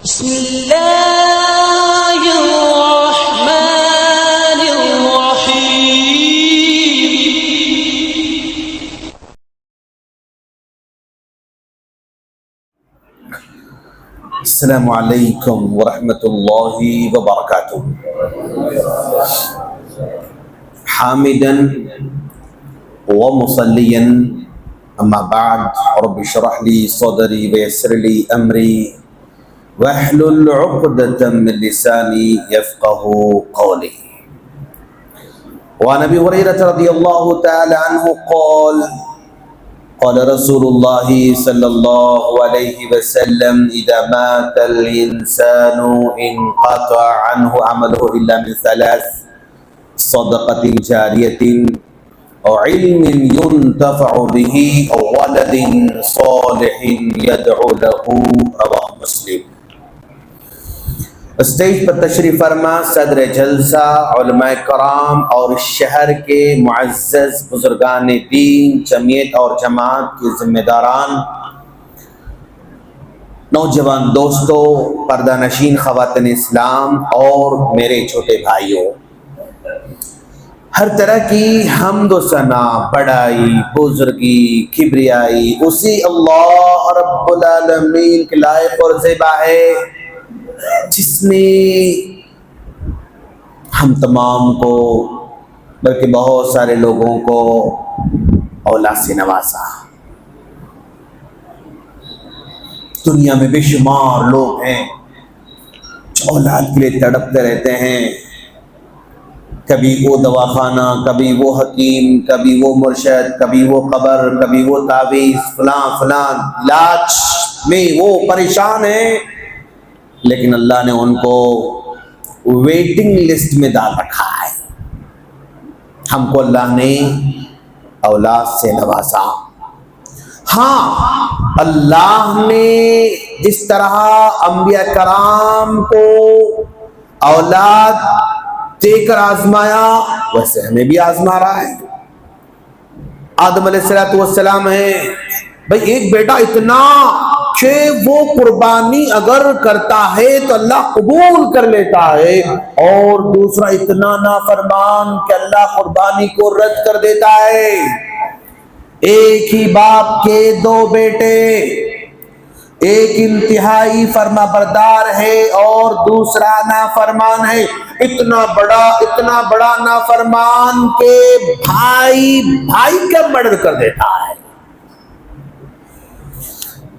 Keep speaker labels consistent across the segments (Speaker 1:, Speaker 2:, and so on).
Speaker 1: अस्सलामु अलैकुम वरहमतुल्लाहि वबरकातुह। हामिदन व मुसल्लियन अम्मा बाद रब्बि इश्रह ली सदरी वयस्सिर ली अमरी वहलुल उक़दतम मिन लिसानी यफ़क़हू क़ौली। वअन अबी हुरैरा रज़ियल्लाहु तआला अन्हु क़ाल क़ाल रसूलुल्लाहि सल्लल्लाहु अलैहि वसल्लम इज़ा मातल इंसानु इनक़तअ अन्हु अमलुहु इल्ला मिन सलास सदक़तिन जारियतिन औ इल्मिन युंतफ़अु बिही औ वलदिन सालिहिन यदअु लहू। रवाहु मुस्लिम। स्टेज पर तशरीफ फरमा सदर जलसा, उलमाए कराम और शहर के मुअज़्ज़ज़ बुजुर्गान दीन, जमीयत और जमात के जिम्मेदारान, नौजवान दोस्तों, पर्दा नशीन ख़वातीन इस्लाम और मेरे छोटे भाइयों, हर तरह की हम्द व सना, बड़ाई, बुजुर्गी, किब्रियाई उसी अल्लाह रब्बुल आलमीन के लायक और ज़ेबा है जिसने हम तमाम को बल्कि बहुत सारे लोगों को औलाद से नवाजा। दुनिया में बेशुमार लोग हैं जो औलाद के लिए तड़पते रहते हैं। कभी वो दवाखाना, कभी वो हकीम, कभी वो मुर्शद, कभी वो कब्र, कभी वो तावीज़, फलां फलां इलाज में वो परेशान है, लेकिन अल्लाह ने उनको वेटिंग लिस्ट में डाल रखा है। हमको अल्लाह ने औलाद से नवाजा। हाँ, अल्लाह ने जिस तरह अंबिया कराम को औलाद देकर आजमाया, वैसे हमें भी आजमा रहा है। आदम अलैहिस्सलाम है भाई, एक बेटा इतना कि वो कुर्बानी अगर करता है तो अल्लाह कबूल कर लेता है, और दूसरा इतना नाफरमान कि अल्लाह कुर्बानी को रद्द कर देता है। एक ही बाप के दो बेटे, एक इंतहाई फरमाबरदार है और दूसरा नाफरमान है। इतना बड़ा नाफरमान के भाई का मर्डर कर देता है।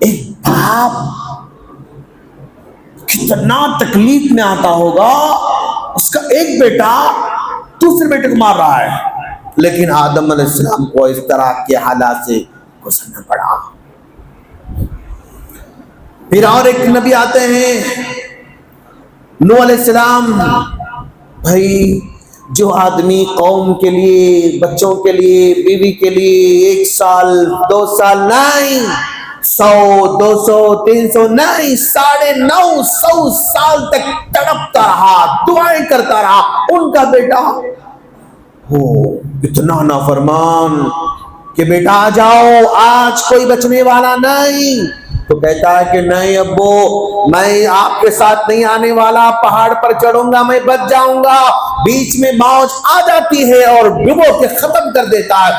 Speaker 1: एक बाप कितना तकलीफ में आता होगा, उसका एक बेटा दूसरे बेटे को मार रहा है, लेकिन आदम अलैहिस्सलाम को इस तरह के हालात से गुजरना पड़ा। फिर और एक नबी आते हैं, नूह अलैहिस्सलाम। भाई, जो आदमी कौम के लिए, बच्चों के लिए, बीवी के लिए 1 साल 2 साल नहीं, 100 200 300 नहीं, 950 साल तक तड़पता रहा, दुआएं करता रहा, उनका बेटा हो इतना नाफरमान कि बेटा आ जाओ, आज कोई बचने वाला नहीं। तो कहता है कि नहीं अब्बू, मैं आपके साथ नहीं आने वाला, पहाड़ पर चढ़ूंगा, मैं बच जाऊंगा। बीच में मौज आ जाती है और डुबो के खत्म कर देता है।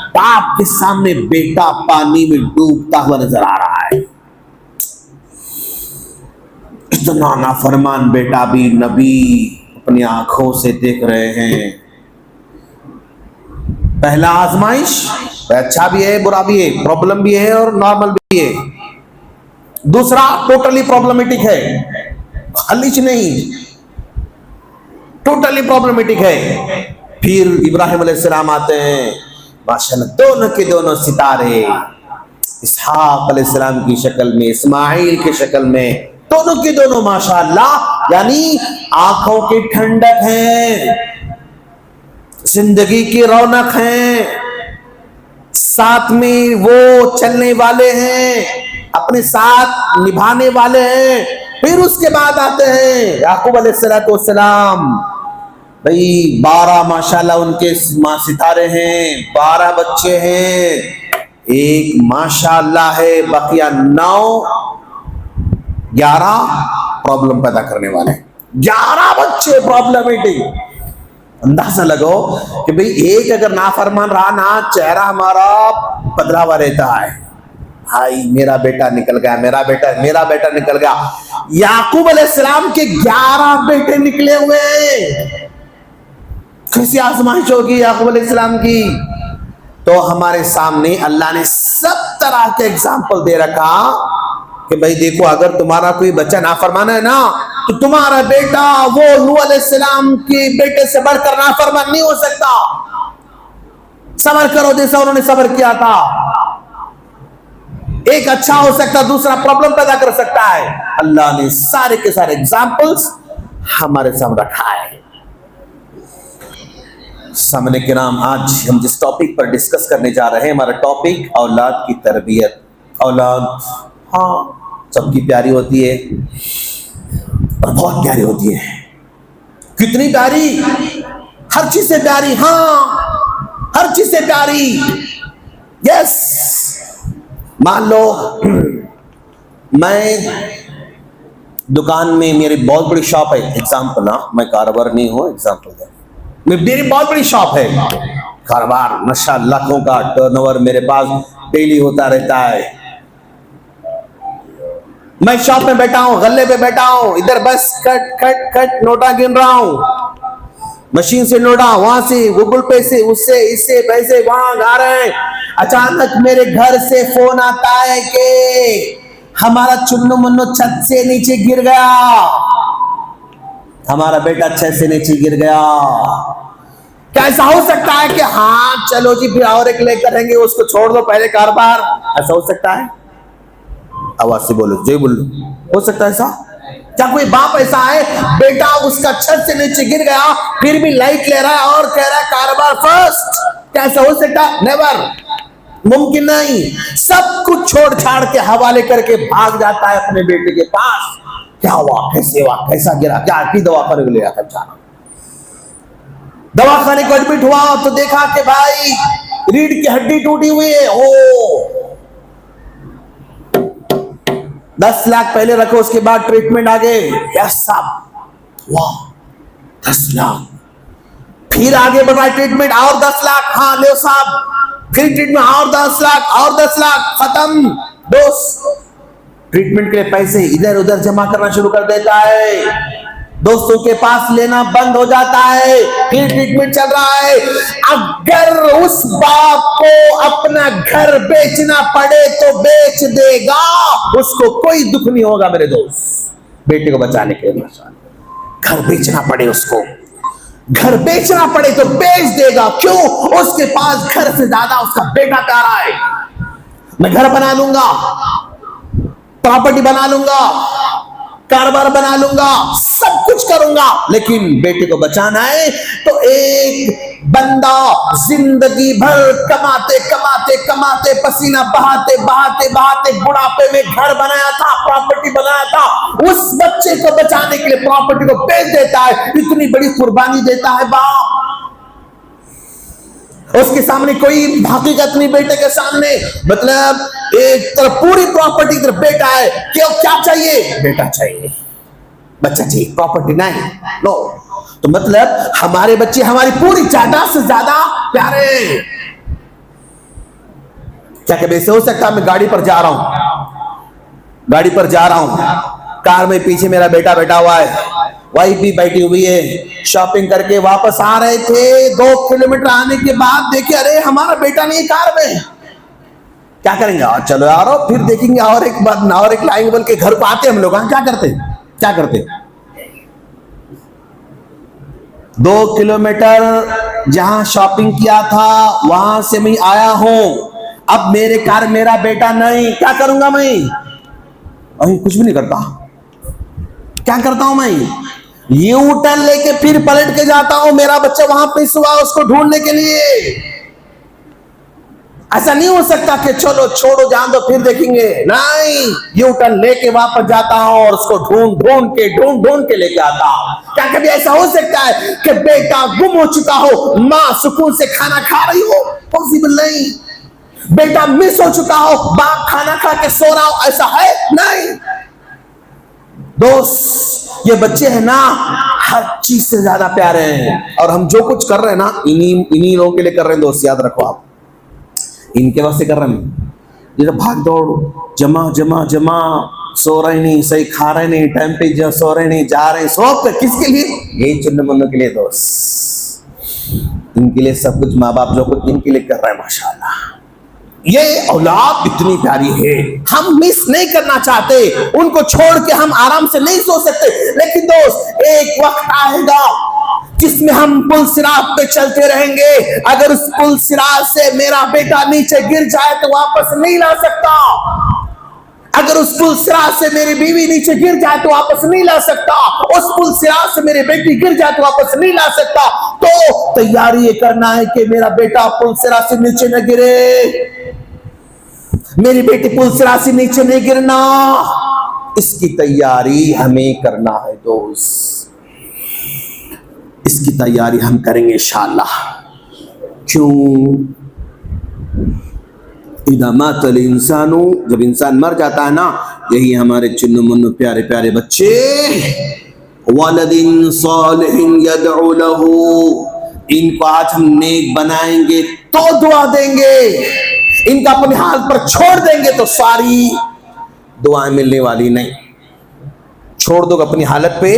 Speaker 1: बाप के सामने बेटा पानी में डूबता हुआ नजर आ रहा है। इतना नाफरमान बेटा भी नबी अपनी आंखों से देख रहे हैं। पहला आजमाइश अच्छा भी है, बुरा भी है, प्रॉब्लम भी है और नॉर्मल भी है। दूसरा टोटली प्रॉब्लमेटिक है, खालिश नहीं, टोटली प्रॉब्लमेटिक है। फिर इब्राहिम अलैहिस्सलाम आते हैं, माशाअल्लाह, दोनों के दोनों सितारे, इसहाक अलैहिस्सलाम की शक्ल में, इस्माइल की शक्ल में, दोनों के दोनों माशाअल्लाह, यानी आंखों की ठंडक है, जिंदगी की रौनक है, साथ में वो चलने वाले हैं, अपने साथ निभाने वाले हैं। फिर उसके बाद आते हैं याकूब अलैहिस्सलाम। भाई 12 माशाल्लाह उनके सितारे हैं, 12 बच्चे हैं, एक माशाल्लाह है, बकिया 9 11 प्रॉब्लम पैदा करने वाले। 11 बच्चे प्रॉब्लमेटिक। अंदाजा लगाओ कि भाई एक अगर नाफरमान रहा ना, चेहरा हमारा बदला हुआ रहता है। भाई मेरा बेटा निकल गया, मेरा बेटा निकल गया। याकूब अलैहिस्सलाम के 11 बेटे निकले हुए। कैसी आजमाइश होगी याकूब अलैहिस्सलाम की। तो हमारे सामने अल्लाह ने सब तरह के एग्जाम्पल दे रखा कि भाई देखो, अगर तुम्हारा कोई बच्चा नाफरमान है ना, तो तुम्हारा बेटा वो नूह अलैहिस्सलाम के बेटे से बढ़कर नाफरमान नहीं हो सकता। सब्र करो जैसा उन्होंने सब्र किया था। एक अच्छा हो सकता, दूसरा प्रॉब्लम पैदा कर सकता है। अल्लाह ने सारे के सारे एग्जाम्पल्स हमारे सामने रखा है। सामने के नाम, आज हम जिस टॉपिक पर डिस्कस करने जा रहे हैं, हमारा टॉपिक औलाद की तरबियत। औलाद हाँ सबकी प्यारी होती है और बहुत प्यारी होती है। कितनी प्यारी, हर चीज से प्यारी। हाँ हर चीज से प्यारी। यस, मान लो मैं दुकान में, मेरी बहुत बड़ी शॉप है, एग्जाम्पल ना, मैं कारोबार नहीं हूं, एग्जाम्पल है, मेरी बहुत बड़ी शॉप है, कारोबार माशाअल्लाह लाखों का टर्नओवर मेरे पास डेली होता रहता है। मैं शॉप में बैठा हूं, गल्ले पे बैठा हूं, इधर बस कट कट कट नोटा गिन रहा हूं, मशीन से नोटा, वहां से गूगल पे से, उससे इससे पैसे वहां आ रहे हैं। अचानक मेरे घर से फोन आता है कि हमारा चुन्नू मुन्नू छत से नीचे गिर गया, हमारा बेटा छत से नीचे गिर गया। क्या ऐसा हो सकता है कि हाँ चलो जी फिर और एक लेकर रहेंगे, उसको छोड़ दो पहले कारोबार? ऐसा हो सकता है? आवाज से बोलो, जो बोलो, हो सकता है ऐसा? क्या कोई बाप ऐसा है, बेटा उसका छत से नीचे गिर गया फिर भी लाइट ले रहा है और कह रहा है कारोबार फर्स्ट? क्या ऐसा हो सकता है? नेवर, मुमकिन नहीं। सब कुछ छोड़ छाड़ के हवाले करके भाग जाता है अपने बेटे के पास। क्या हुआ, कैसे हुआ, कैसा गिरा, क्या की दवा खाने ले जाकर जाना। दवाखाने को एडमिट हुआ तो देखा कि भाई रीढ़ की हड्डी टूटी हुई है। ओ 10 लाख पहले रखो, उसके बाद ट्रीटमेंट आगे। यस साहब, वाह 10 लाख, फिर आगे बढ़ा ट्रीटमेंट और 10 लाख, हाँ ले साहब, फिर ट्रीटमेंट और 10 लाख और 10 लाख, खत्म। दोस्त ट्रीटमेंट के लिए पैसे इधर उधर जमा करना शुरू कर देता है, दोस्तों के पास लेना बंद हो जाता है, फिर ट्रीटमेंट चल रहा है। अगर उस बाप को अपना घर बेचना पड़े तो बेच देगा, उसको कोई दुख नहीं होगा मेरे दोस्त, बेटे को बचाने के लिए। घर बेचना पड़े, उसको घर बेचना पड़े तो बेच देगा। क्यों? उसके पास घर से ज्यादा उसका बेटा प्यारा है। मैं घर बना लूंगा, प्रॉपर्टी बना लूंगा, कारोबार बना लूंगा, सब कुछ करूंगा, लेकिन बेटे को बचाना है। तो एक बंदा जिंदगी भर कमाते कमाते कमाते, पसीना बहाते बहाते बहाते बुढ़ापे में घर बनाया था, प्रॉपर्टी बनाया था, उस बच्चे को बचाने के लिए प्रॉपर्टी को बेच देता है। इतनी बड़ी कुर्बानी देता है बाप, उसके सामने कोई हकीकत नहीं, बेटे के सामने, मतलब एक तरफ पूरी प्रॉपर्टी, तरफ बेटा है। क्यों, क्या चाहिए? बेटा चाहिए, बच्चा चाहिए, प्रॉपर्टी नहीं। नो, तो मतलब हमारे बच्चे हमारी पूरी जायदाद से ज्यादा प्यारे। क्या कभी ऐसे हो सकता है मैं गाड़ी पर जा रहा हूं, कार में पीछे मेरा बेटा बैठा हुआ है, वाइफ भी बैठी हुई है, शॉपिंग करके वापस आ रहे थे, 2 किलोमीटर आने के बाद देखे अरे हमारा बेटा नहीं कार में। क्या करेंगे? चलो यार फिर देखेंगे, और एक बार और एक लाइन बोल के घर को आते हम लोग। क्या करते 2 किलोमीटर जहां शॉपिंग किया था वहां से मैं आया हूं, अब मेरे कार मेरा बेटा नहीं, क्या करूंगा मैं? अभी कुछ भी नहीं करता। क्या करता हूं मैं? यू टर्न लेके फिर पलट के जाता हूं, मेरा बच्चा वहां पे हुआ, उसको ढूंढने के लिए। ऐसा नहीं हो सकता कि चलो छोड़ो जान दो फिर देखेंगे, नहीं, यू टर्न लेके वापस जाता हूं और उसको ढूंढ के लेके आता हूं। क्या कभी ऐसा हो सकता है कि बेटा गुम हो चुका हो, मां सुकून से खाना खा रही हो? पॉसिबल नहीं। बेटा मिस हो चुका हो, बाप खाना खा के सो रहा हो, ऐसा है? नहीं। दोस्त ये बच्चे हैं ना, हर चीज से ज्यादा प्यारे हैं, और हम जो कुछ कर रहे हैं ना इन्हीं लोगों के लिए कर रहे हैं दोस्त, याद रखो आप, इनके वास्ते कर रहे हैं। ये तो भाग दौड़, जमा जमा जमा, सो रहे नहीं, सही खा रहे नहीं, टाइम पे जो सो रहे नहीं, जा रहे सब किसके लिए? यही चुन्नू मुन्नू के लिए दोस्त, इनके लिए सब कुछ, माँ बाप जो कुछ इनके लिए कर रहे हैं माशाल्लाह। ये औलाद इतनी प्यारी है, हम मिस नहीं करना चाहते, उनको छोड़ के हम आराम से नहीं सो सकते, लेकिन दोस्त एक वक्त आएगा जिसमें हम पुल सिरात पे चलते रहेंगे। अगर उस पुल सिरात से मेरा बेटा नीचे गिर जाए तो वापस नहीं ला सकता, अगर उस पुल सिरात से मेरी बीवी नीचे गिर जाए तो वापस नहीं ला सकता, उस पुल सिरात से मेरी बेटी गिर जाए तो वापस नहीं ला सकता। तो तैयारी ये करना है कि मेरा बेटा पुल सिरात से नीचे न गिरे, मेरी बेटी पुल सिरात से नीचे नहीं गिरना, इसकी तैयारी हमें करना है दोस्त, इसकी तैयारी हम करेंगे इंशाअल्लाह। क्यों? इदा मातल इंसानु, जब इंसान मर जाता है ना, यही हमारे चुन्नू मुन्नू प्यारे प्यारे बच्चे, वलदिन सालिहिन यदउ लहू, इनको आज हम नेक बनाएंगे तो दुआ देंगे, इनका अपने हाल पर छोड़ देंगे तो सारी दुआएं मिलने वाली नहीं, छोड़ दो अपनी हालत पे,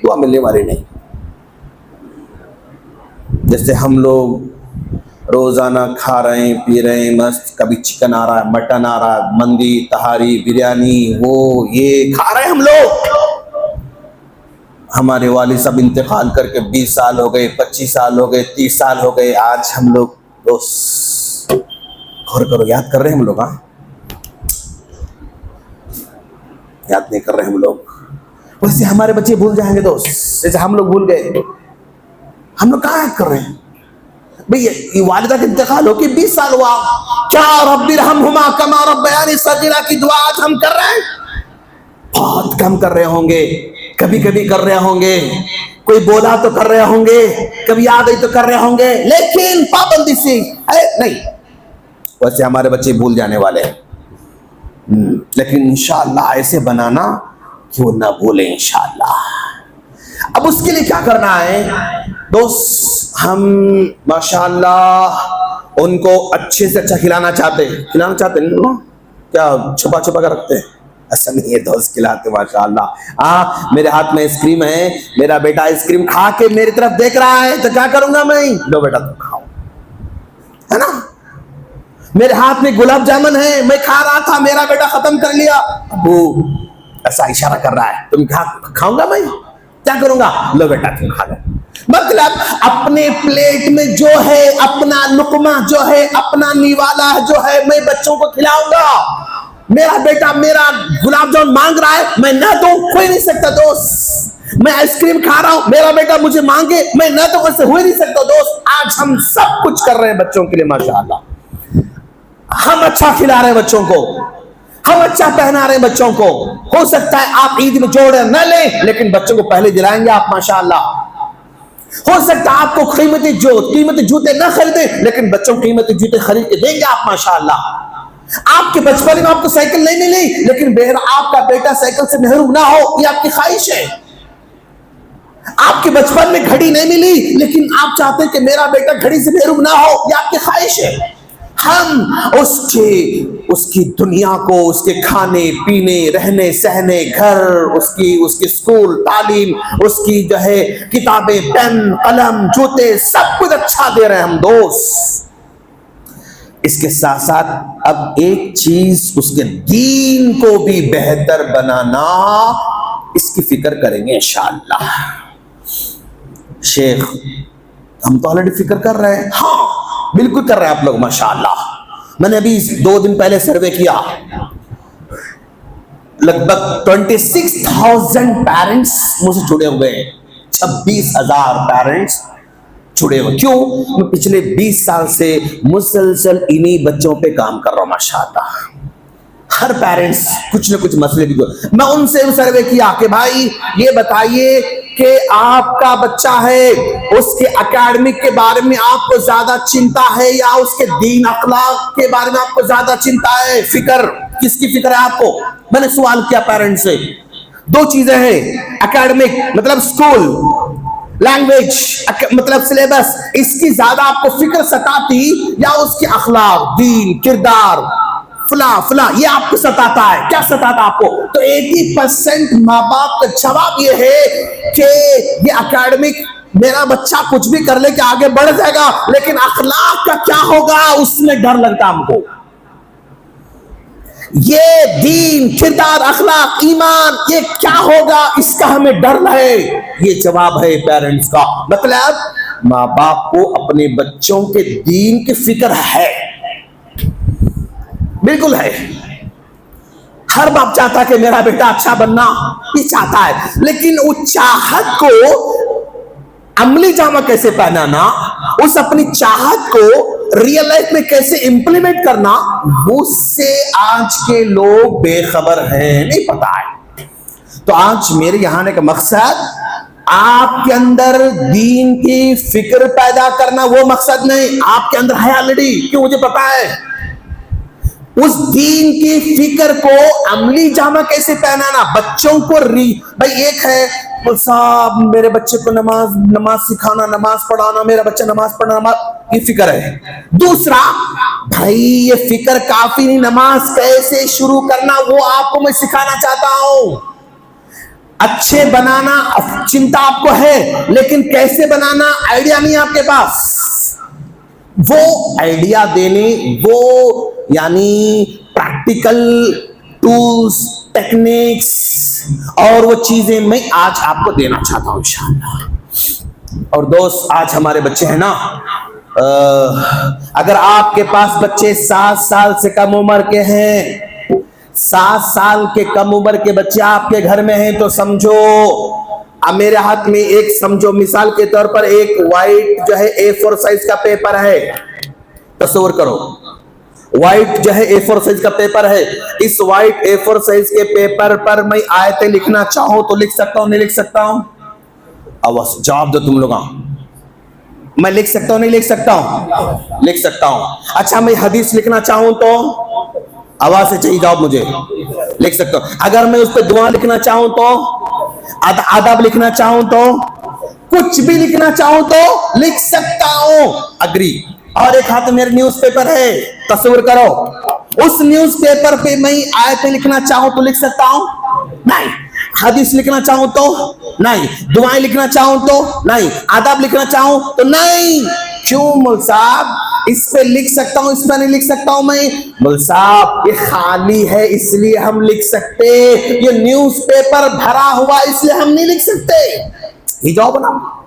Speaker 1: दुआ मिलने वाली नहीं। जैसे हम लोग रोजाना खा रहे हैं, पी रहे हैं, मस्त, कभी चिकन आ रहा है, मटन आ रहा है, मंदी, तहारी, बिरयानी, वो ये खा रहे हैं हम लोग। हमारे वालिद साहब इंतकाल करके 20 साल हो गए, 25 साल हो गए, 30 साल हो गए, आज हम लोग दोस्त गौर करो, याद कर रहे हैं हम लोग? हाँ, याद नहीं कर रहे हम लोग। वैसे हमारे बच्चे भूल जाएंगे दोस्त, जैसे हम लोग भूल गए। हम लोग कहाँ याद कर रहे हैं भैया? ये वालिदा का इंतकाल हो के 20 साल हुआ, क्या रब्बिरहमहुमा कमा रब्बयानी सगीरा की दुआ आज हम कर रहे हैं? बहुत कम कर रहे होंगे, कभी कभी कर रहे होंगे, कोई बोला तो कर रहे होंगे, कभी याद आई तो कर रहे होंगे, लेकिन पाबंदी से नहीं। वैसे हमारे बच्चे भूल जाने वाले हैं, लेकिन इंशाअल्लाह ऐसे बनाना क्यों ना भूले इंशाअल्लाह। अब उसके लिए क्या करना है दोस्त? हम माशाअल्लाह उनको अच्छे से अच्छा खिलाना चाहते हैं, क्या छुपा छुपा कर रखते हैं? ऐसा नहीं है दोस्त, खिलाते माशाअल्लाह। मेरे हाथ में आइसक्रीम है, मेरा बेटा आइसक्रीम खा के मेरी तरफ देख रहा है, तो क्या करूंगा मैं? लो बेटा तुम खाओ, है ना। मेरे हाथ में गुलाब जामुन है, मैं खा रहा था, मेरा बेटा खत्म कर लिया, अबू ऐसा इशारा कर रहा है, तुम खाऊंगा मैं, क्या करूंगा? लो बेटा तुम खा लो। मतलब अपने प्लेट में जो है, अपना लुकमा जो है, अपना निवाला जो है, मैं बच्चों को खिलाऊंगा। मेरा बेटा मेरा गुलाब जामुन मांग रहा है, मैं ना दूं, कोई नहीं सकता दोस्त। मैं आइसक्रीम खा रहा हूं, मेरा बेटा मुझे मांगे, मैं ना दूं, ऐसे हो ही नहीं सकता दोस्त। आज हम सब कुछ कर रहे हैं बच्चों के लिए माशाअल्लाह। हम अच्छा खिला रहे हैं बच्चों को, हम अच्छा पहना रहे हैं बच्चों को। हो सकता है आप ईद में जोड़े न लें, लेकिन बच्चों को पहले दिलाएंगे आप माशाअल्लाह। हो सकता है आपको कीमती जूते न खरीदे, लेकिन बच्चों को कीमती जूते खरीद के देंगे आप माशाअल्लाह। आपके बचपन में आपको साइकिल नहीं मिली, लेकिन आपका बेटा साइकिल से महरूम ना हो, ये आपकी ख्वाहिश है। आपके बचपन में घड़ी नहीं मिली, लेकिन आप चाहते हैं कि मेरा बेटा घड़ी से महरूम ना हो, ये आपकी ख्वाहिश है। हम उसकी दुनिया को, उसके खाने पीने, रहने सहने, घर, उसकी स्कूल तालीम, उसकी जो है किताबें, पेन, कलम, जूते, सब कुछ अच्छा दे रहे हैं हम दोस्त। इसके साथ साथ अब एक चीज, उसके दीन को भी बेहतर बनाना, इसकी फिक्र करेंगे इंशाअल्लाह। शेख हम तो ऑलरेडी फिक्र कर रहे हैं, हाँ बिल्कुल कर रहे हैं आप लोग माशाअल्लाह। मैंने अभी 2 दिन पहले सर्वे किया, लगभग 26,000 पेरेंट्स मुझसे जुड़े हुए हैं, 26,000 पेरेंट्स जुड़े हुए। क्यों? मैं पिछले 20 साल से मुसलसल इन्हीं बच्चों पे काम कर रहा हूं माशाअल्लाह। हर पेरेंट्स कुछ न कुछ मसले भी, मैं उनसे सर्वे किया कि भाई ये बताइए कि आपका बच्चा है, उसके एकेडमिक के बारे में आपको ज्यादा चिंता है या उसके दीन अखलाक के बारे में आपको ज्यादा चिंता है? फिक्र किसकी फिक्र है आपको? मैंने सवाल किया पेरेंट्स से, दो चीजें हैं, एकेडमिक मतलब स्कूल, लैंग्वेज मतलब सिलेबस, इसकी ज्यादा आपको फिक्र सताती या उसकी अखलाक, दीन, किरदार, फला फला, ये आपको सताता है? क्या सताता आपको? तो 80% माँ बाप का जवाब ये है कि ये एकेडमिक, मेरा बच्चा कुछ भी कर ले कि आगे बढ़ जाएगा, लेकिन अखलाक का क्या होगा उसमें डर लगता हमको। ये दीन, किरदार, अखलाक, ईमान, ये क्या होगा इसका हमें डर है। ये जवाब है पेरेंट्स का। मतलब माँ बाप को अपने बच्चों के दीन की फिक्र है, बिल्कुल है। हर बाप चाहता है कि मेरा बेटा अच्छा बनना, ये चाहता है, लेकिन वो चाहत को अमली जामा कैसे पहनाना, उस अपनी चाहत को रियल लाइफ में कैसे इंप्लीमेंट करना, उससे आज के लोग बेखबर हैं, नहीं पता है। तो आज मेरे यहाँ आने का मकसद आपके अंदर दीन की फिक्र पैदा करना, वो मकसद नहीं, आपके अंदर है ऑलरेडी, क्यों मुझे पता है। उस दीन की फिक्र को अमली जामा कैसे पहनाना, बच्चों को भाई एक है साहब मेरे बच्चे को नमाज सिखाना, नमाज पढ़ाना, मेरा बच्चा नमाज पढ़ना, नमाज, ये फिक्र है। दूसरा, भाई ये फिक्र काफी नहीं, नमाज कैसे शुरू करना वो आपको मैं सिखाना चाहता हूं। अच्छे बनाना चिंता आपको है, लेकिन कैसे बनाना आइडिया नहीं आपके पास। वो आइडिया देने, वो यानी प्रैक्टिकल टूल्स, टेक्निक्स और वो चीजें मैं आज आपको देना चाहता हूं इंशाअल्लाह। और दोस्त, आज हमारे बच्चे हैं ना, अगर आपके पास बच्चे 7 साल से कम उम्र के हैं, 7 साल के कम उम्र के बच्चे आपके घर में हैं, तो समझो अब मेरे हाथ में एक, समझो मिसाल के तौर पर एक वाइट जो है A4 साइज का पेपर है, तस्वीर करो, व्हाइट जो है A4 साइज का पेपर है। इस व्हाइट A4 साइज के पेपर पर मैं आयतें लिखना चाहूं तो लिख सकता हूं, नहीं लिख सकता हूं? अब जवाब दो तुम लोग। मैं लिख सकता हूं, नहीं लिख सकता हूं? लिख सकता हूं। अच्छा, मैं हदीस लिखना चाहूं तो आवाज से चाहिए जवाब मुझे, लिख सकता हूं। अगर मैं उस पर दुआ लिखना चाहूं तो, आदाब लिखना चाहूं तो, कुछ भी लिखना चाहूं तो लिख सकता हूं। अग्री। और एक हाथ में मेरे न्यूज़पेपर है, तस्वीर करो, उस न्यूज़पेपर पे मैं आयतें लिखना चाहूं तो लिख सकता हूं? नहीं। हदीस लिखना चाहूं तो नहीं, दुआएं लिखना चाहूं तो नहीं, आदाब लिखना चाहूं तो नहीं। क्यों मुल साहब? इस पे लिख सकता हूं, इस पे नहीं लिख सकता हूं मैं? मुल साहब, ये खाली है इसलिए हम लिख सकते, ये न्यूज़पेपर भरा हुआ इसलिए हम नहीं लिख सकते। ये जवाब ना,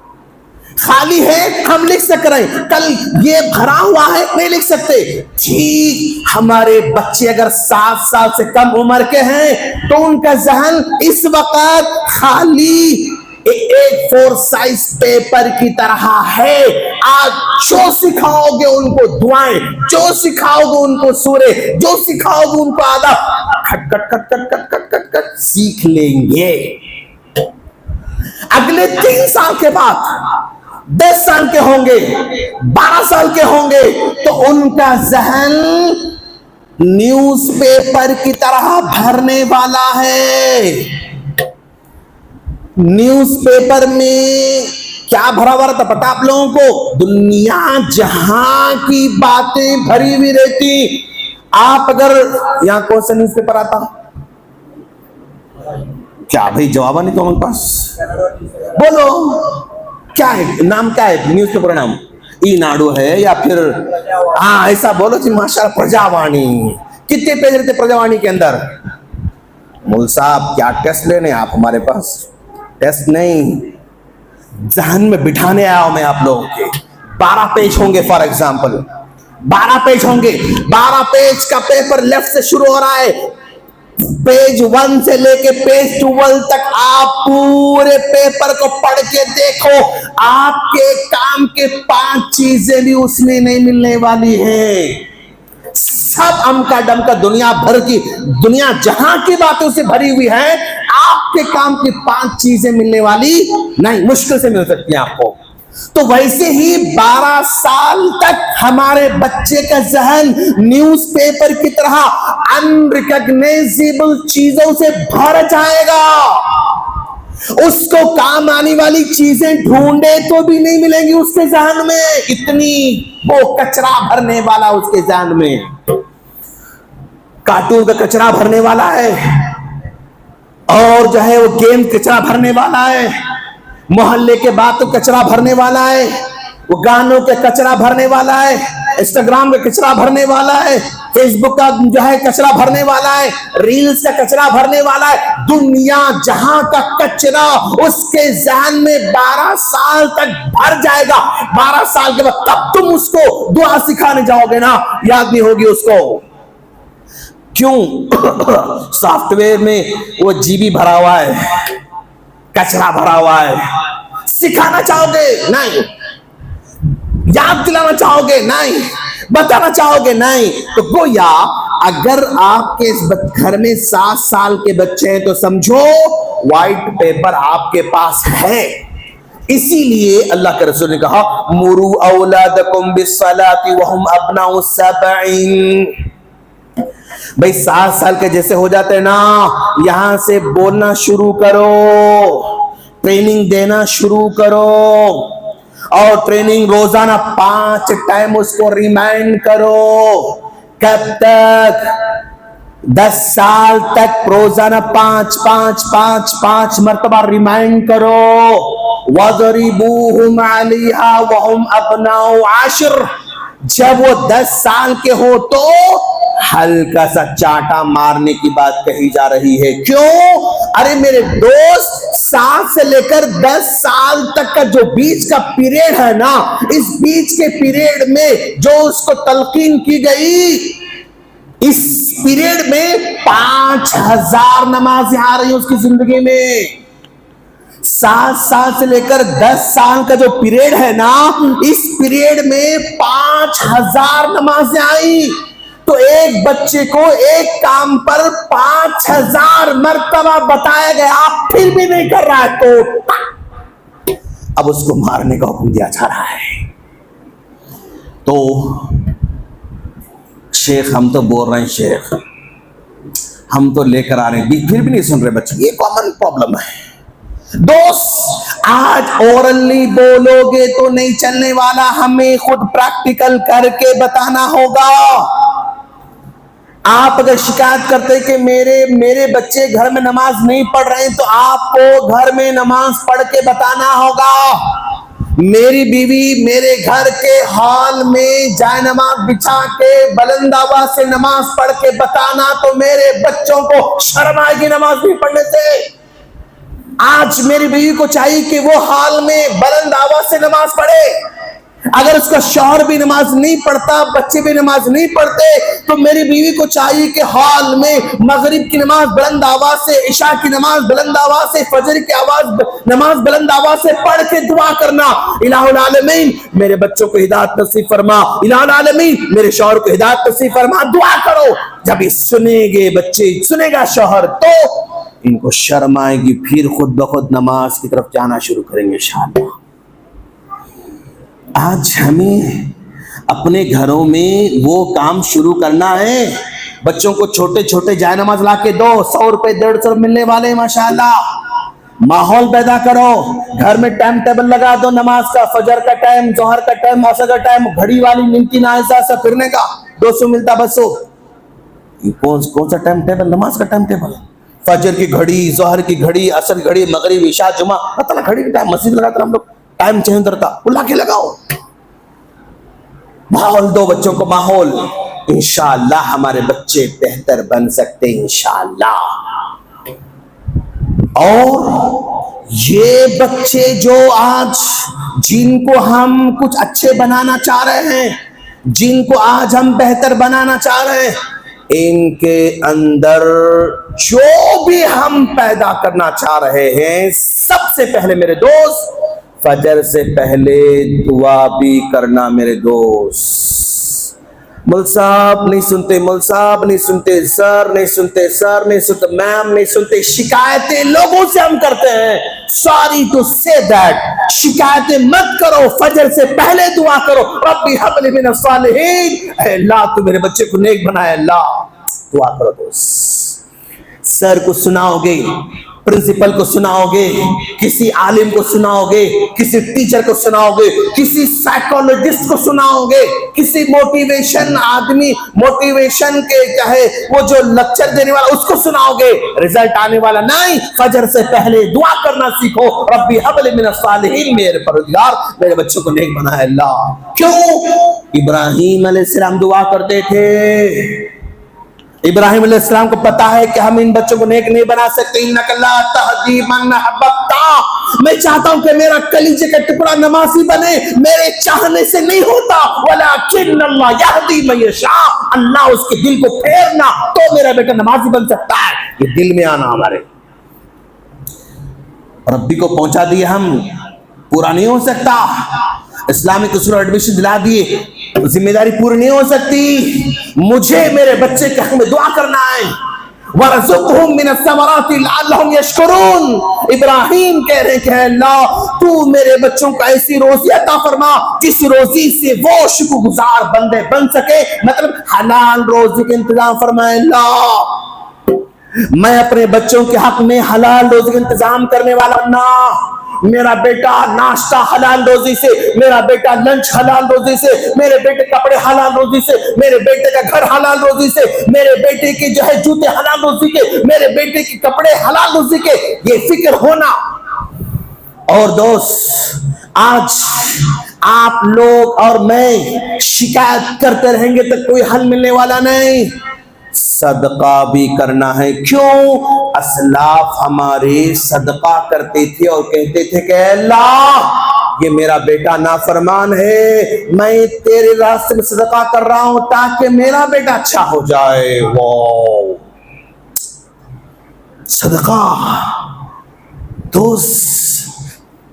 Speaker 1: खाली है हम लिख सक रहे हैं, कल ये भरा हुआ है नहीं लिख सकते। ठीक, हमारे बच्चे अगर 7 साल से कम उम्र के हैं तो उनका जहन इस वक्त खाली A4 साइज पेपर की तरह है। आज जो सिखाओगे उनको दुआएं, जो सिखाओगे उनको सूरे, जो सिखाओगे उनको आदब, खट खट खट खट खट खट खट खट सीख लेंगे। अगले 3 साल के बाद 10 साल के होंगे, 12 साल के होंगे, तो उनका जहन न्यूज़पेपर की तरह भरने वाला है। न्यूज़पेपर में क्या भरा हुआ रहता पता आप लोगों को? दुनिया जहां की बातें भरी हुई रहती। आप अगर यहां कौन सा न्यूज़पेपर आता? क्या भाई जवाब नहीं तुम्हारे पास? बोलो क्या है, नाम क्या है न्यूज़पेपर नाम? ईनाडू है या फिर हाँ ऐसा बोलो जी, माशाल्लाह प्रजावाणी। कितने पेज रहते प्रजावाणी के अंदर? मुल साहब क्या टेस्ट लेने आप हमारे पास? टेस्ट नहीं, जहन में बिठाने आया हूं मैं आप लोगों के। 12 पेज होंगे फॉर एग्जाम्पल, 12 पेज होंगे। 12 पेज का पेपर लेफ्ट से शुरू हो रहा है, पेज 1 से लेके पेज 12 तक आप पूरे पेपर को पढ़ के देखो, आपके काम के 5 चीजें भी उसमें नहीं मिलने वाली है। सब अमका डमका दुनिया भर की, दुनिया जहां की बातों से भरी हुई है, आपके काम की 5 चीजें मिलने वाली नहीं, मुश्किल से मिल सकती हैं आपको। तो वैसे ही 12 साल तक हमारे बच्चे का जहन न्यूज़पेपर की तरह अनरिकॉग्नाइजेबल चीजों से भर जाएगा। उसको काम आने वाली चीजें ढूंढे तो भी नहीं मिलेंगी उसके जहन में, इतनी वो कचरा भरने वाला उसके जहन में। कार्टून का कचरा भरने वाला है, और जो है वो गेम कचरा भरने वाला है, मोहल्ले के बात तो कचरा भरने वाला है, वो गानों के कचरा भरने वाला है, इंस्टाग्राम का कचरा भरने वाला है, फेसबुक का जो है कचरा भरने वाला है, रील्स का कचरा भरने वाला है। दुनिया जहां का कचरा उसके जहन में 12 साल तक भर जाएगा। 12 साल के बाद तब तुम उसको दुआ सिखाने जाओगे ना, याद नहीं होगी उसको। क्यों? सॉफ्टवेयर में वो जीबी भरा हुआ है, कचरा भरा हुआ है। सिखाना चाहोगे? नहीं। याद दिलाना चाहोगे? नहीं। बताना चाहोगे? नहीं। तो गोया अगर आपके इस घर में 7 साल के बच्चे हैं तो समझो व्हाइट पेपर आपके पास है। इसीलिए अल्लाह के रसूल ने कहा, मुरू औलादकुम बिस्सलाति वहुम अब्नाउ सबईन। भाई 7 साल के जैसे हो जाते हैं ना, यहां से बोलना शुरू करो, ट्रेनिंग देना शुरू करो, और ट्रेनिंग रोजाना 5 टाइम उसको रिमाइंड करो। कब तक? 10 साल तक रोजाना 5 मरतबा रिमाइंड करो। वज़रिबूहुम अलैहा वहुम अब्नाउ 10। जब वो 10 साल के हो तो हल्का सा चाटा मारने की बात कही जा रही है। क्यों? अरे मेरे दोस्त, 7 से लेकर 10 साल तक का जो बीच का पीरियड है ना, इस बीच के पीरियड में जो उसको तलकीन की गई, इस पीरियड में 5000 नमाजें आ रही है उसकी जिंदगी में। 7 साल से लेकर 10 साल का जो पीरियड है ना, इस पीरियड में 5000 नमाजें आई। तो एक बच्चे को एक काम पर 5000 मर्तबा बताया गया, फिर भी नहीं कर रहा है, तो अब उसको मारने का हुक्म दिया जा रहा है। तो शेख, हम तो बोल रहे हैं शेख, हम तो लेकर आ रहे हैं, फिर भी नहीं सुन रहे बच्चे। ये कॉमन प्रॉब्लम है दोस्त। आज ओरली बोलोगे तो नहीं चलने वाला, हमें खुद प्रैक्टिकल करके बताना होगा। आप अगर शिकायत करते कि मेरे बच्चे घर में नमाज नहीं पढ़ रहे हैं, तो आपको घर में नमाज पढ़ के बताना होगा। मेरी बीवी मेरे घर के हॉल में जाए नमाज बिछा के बुलंद आवाज से नमाज पढ़ के बताना, तो मेरे बच्चों को शर्म आएगी नमाज नहीं पढ़ने से। आज मेरी बीवी को चाहिए कि वो हॉल में बुलंद आवाज से नमाज पढ़े। अगर उसका शौहर भी नमाज नहीं पढ़ता, बच्चे भी नमाज नहीं पढ़ते, तो मेरी बीवी को चाहिए कि हॉल में मगरिब की नमाज बुलंद आवाज से, इशा की नमाज बुलंद आवाज से, फजर की नमाज बुलंद आवाज से पढ़ के दुआ करना, इलाहुल आलमीन मेरे बच्चों को हिदायत नसीब फरमा, इलाहुल आलमीन मेरे शौहर को हिदायत नसीब फरमा, दुआ करो। जब ये सुनेंगे बच्चे, सुनेगा शौहर, तो इनको शर्म आएगी, फिर खुद ब खुद नमाज की तरफ जाना शुरू करेंगे इंशाअल्लाह। आज हमें अपने घरों में वो काम शुरू करना है। बच्चों को छोटे छोटे जायनमाज ला के दो, 100 रुपए 150 मिलने वाले माशाल्लाह। माहौल पैदा करो, घर में टाइम टेबल लगा दो नमाज का, फजर का टाइम, जोहर का टाइम, असर का टाइम, घड़ी वाली मिलती ना ऐसा फिरने का 200 मिलता 200। कौन सा टाइम टेबल? नमाज का टाइम टेबल। फजर की घड़ी, जोहर की घड़ी, असर की घड़ी, मगरिब, इशा, जुमा, पता घड़ी का टाइम मस्जिद लगाते हम लोग, टाइम चेंज करता, बुला के लगाओ। माहौल दो बच्चों को, माहौल। इंशाअल्लाह हमारे बच्चे बेहतर बन सकते इंशाअल्लाह। और ये बच्चे जो आज, जिनको हम कुछ अच्छे बनाना चाह रहे हैं, जिनको आज हम बेहतर बनाना चाह रहे हैं, इनके अंदर जो भी हम पैदा करना चाह रहे हैं, सबसे पहले मेरे दोस्त, फजर से पहले दुआ भी करना मेरे दोस्त। मुल साहब नहीं सुनते, मुल साहब नहीं सुनते, सर नहीं सुनते, सर नहीं सुनते, मैम नहीं सुनते, शिकायतें लोगों से हम करते हैं। सॉरी टू से दैट, शिकायतें मत करो, फजर से पहले दुआ करो, रब्बी हबली मिनस सालिहीन, अल्लाह तू मेरे बच्चे को नेक बनाए, अल्लाह दुआ करो। दोस्त, सर को सुनाओगे, प्रिंसिपल को सुनाओगे, किसी आलिम को सुनाओगे, किसी टीचर को सुनाओगे, किसी साइकोलॉजिस्ट को सुनाओगे, किसी मोटिवेशन आदमी, मोटिवेशन के चाहे वो जो लेक्चर देने वाला उसको सुनाओगे, रिजल्ट आने वाला नहीं। फजर से पहले दुआ करना सीखो, रब्बी हबली मिनस सालिहीन, मेरे परवरदिगार मेरे बच्चों को नेक बनाए अल्लाह। क्यों? इब्राहीम अलैहिस्सलाम दुआ करते थे। इब्राहिम अलैहिस्सलाम को पता है कि हम इन बच्चों को नेक नहीं बना सकते। इन्नका ला तहदी मन अहबब्ता, मैं चाहता हूं कि मेरा कलीजे का टुकड़ा नमाजी बने, मेरे चाहने से नहीं होता, वलाकिन अल्लाह यहदी मन यशा, अल्लाह उसके दिल को फेरना तो मेरा बेटा नमाजी बन सकता है। ये दिल में आना हमारे, रब्बी को पहुंचा दिए हम, पूरा नहीं हो सकता। इस्लामिक उसूल एडमिशन दिला दिए, जिम्मेदारी पूरी नहीं हो सकती। मुझे मेरे बच्चे के हक में दुआ करना है। वरज़ुक़हुम मिनस समराति लअल्लहुम यशकुरून, इब्राहिम कह रहे हैं अल्लाह तू मेरे बच्चों को ऐसी रोजी अता फरमा जिस रोजी से वो शुक्रगुजार बंदे बन सके, मतलब हलाल रोजी का इंतजाम फरमाए अल्लाह। मैं अपने बच्चों के हक में हलाल रोजी का इंतजाम करने वाला ना, मेरा बेटा नाश्ता हलाल रोजी से, मेरा बेटा लंच हलाल रोजी से, मेरे बेटे कपड़े हलाल रोजी से, मेरे बेटे का घर हलाल रोजी से, मेरे बेटे के जो है जूते हलाल रोजी के, मेरे बेटे के कपड़े हलाल रोजी के, ये फिक्र होना। और दोस्त, आज आप लोग और मैं शिकायत करते रहेंगे तो कोई हल मिलने वाला नहीं। सदका भी करना है। क्यों? असलाफ हमारे सदका करते थे और कहते थे कि अल्लाह ये मेरा बेटा नाफरमान है, मैं तेरे रास्ते में सदका कर रहा हूं ताकि मेरा बेटा अच्छा हो जाए। वो सदका, दोस्त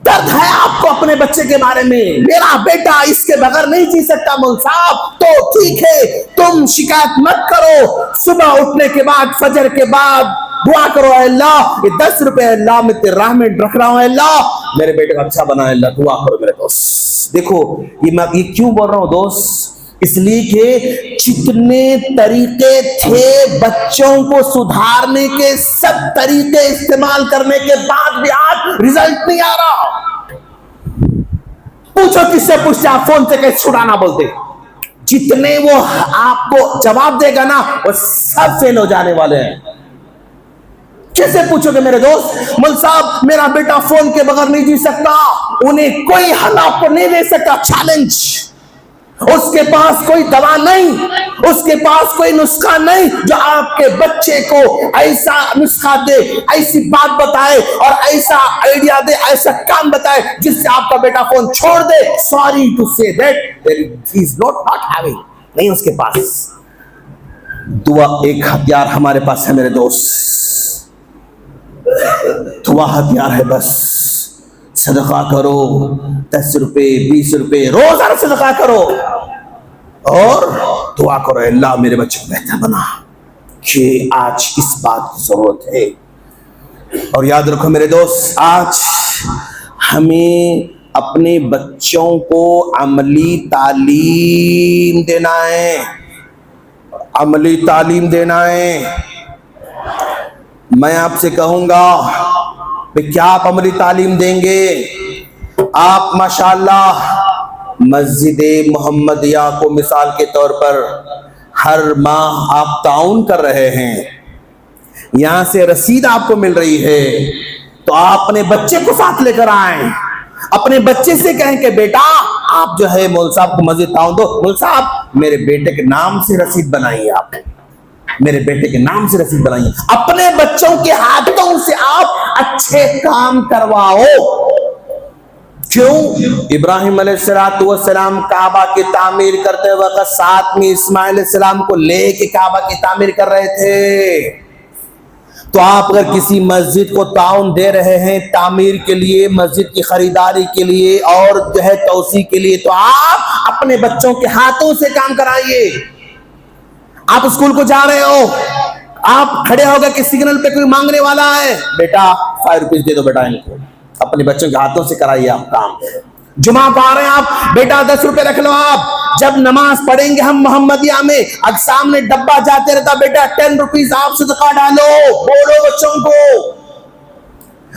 Speaker 1: दर्द है आपको अपने बच्चे के बारे में, मेरा बेटा इसके बगैर नहीं जी सकता मौलवी साहब, तो ठीक है तुम शिकायत मत करो। सुबह उठने के बाद, फजर के बाद दुआ करो, अल्लाह ये 10 रुपए अल्लाह मैं तेरे राह में रख रहा हूं, अल्लाह मेरे बेटे को अच्छा बना, अल्लाह दुआ करो मेरे दोस्त। देखो ये क्यों बोल रहा हूं दोस्त, इसलिए कि जितने तरीके थे बच्चों को सुधारने के, सब तरीके इस्तेमाल करने के बाद भी आज रिजल्ट नहीं आ रहा। पूछो किससे पूछते, आप फोन से कैसे छुड़ाना बोलते, जितने वो आपको जवाब देगा ना वो सब फेल हो जाने वाले हैं। कैसे पूछोगे मेरे दोस्त, मौलवी साहब मेरा बेटा फोन के बगैर नहीं जी सकता, उन्हें कोई हल आपको नहीं दे सकता। चैलेंज, उसके पास कोई दवा नहीं, उसके पास कोई नुस्खा नहीं जो आपके बच्चे को ऐसा नुस्खा दे, ऐसी बात बताए और ऐसा आइडिया दे, ऐसा काम बताए जिससे आपका बेटा फोन छोड़ दे। Sorry to say that he is not having, नहीं उसके पास। दुआ एक हथियार हमारे पास है मेरे दोस्त, दुआ हथियार है बस। सदका करो, 10 रुपए 20 रुपए रोजाना सदका करो और दुआ करो अल्लाह मेरे बच्चे को बेहतर बना, कि आज इस बात की जरूरत है। और याद रखो मेरे दोस्त, आज हमें अपने बच्चों को अमली तालीम देना है, अमली तालीम देना है। मैं आपसे कहूंगा क्या आप अमली तालीम देंगे? आप माशाअल्लाह मस्जिद मोहम्मदिया को मिसाल के तौर पर हर माह आप ताउन कर रहे हैं, यहां से रसीद आपको मिल रही है, तो आप अपने बच्चे को साथ लेकर आए, अपने बच्चे से कहें कि बेटा आप जो है मौलवी साहब को मस्जिद ताउन दो, मौलवी साहब मेरे बेटे के नाम से रसीद बनाइए, आप मेरे बेटे के नाम से रसीद बनाइए। अपने बच्चों के हाथों से आप अच्छे काम करवाओ। क्यों? इब्राहिम अलैहिस्सलाम काबा की तामीर करते वक्त साथ में इस्माइल अलैहिस्सलाम को लेके काबा की तामीर कर रहे थे। तो आप अगर किसी मस्जिद को ताउन दे रहे हैं तामीर के लिए, मस्जिद की खरीदारी के लिए और जो है तौसी के लिए, तो आप अपने बच्चों के हाथों से काम कराइए। आप स्कूल को जा रहे हो, आप खड़े हो गए कि सिग्नल पे कोई मांगने वाला है, बेटा 5 रुपीज दे दो बेटा इनको, अपने बच्चों के हाथों से कराइए आप काम। जुमा को आ रहे हैं आप, बेटा 10 रुपए रख लो आप, जब नमाज पढ़ेंगे हम मोहम्मदिया में, अगर सामने डब्बा जाते रहता, बेटा 10 रुपीज आप सदका डालो, बोलो बच्चों को।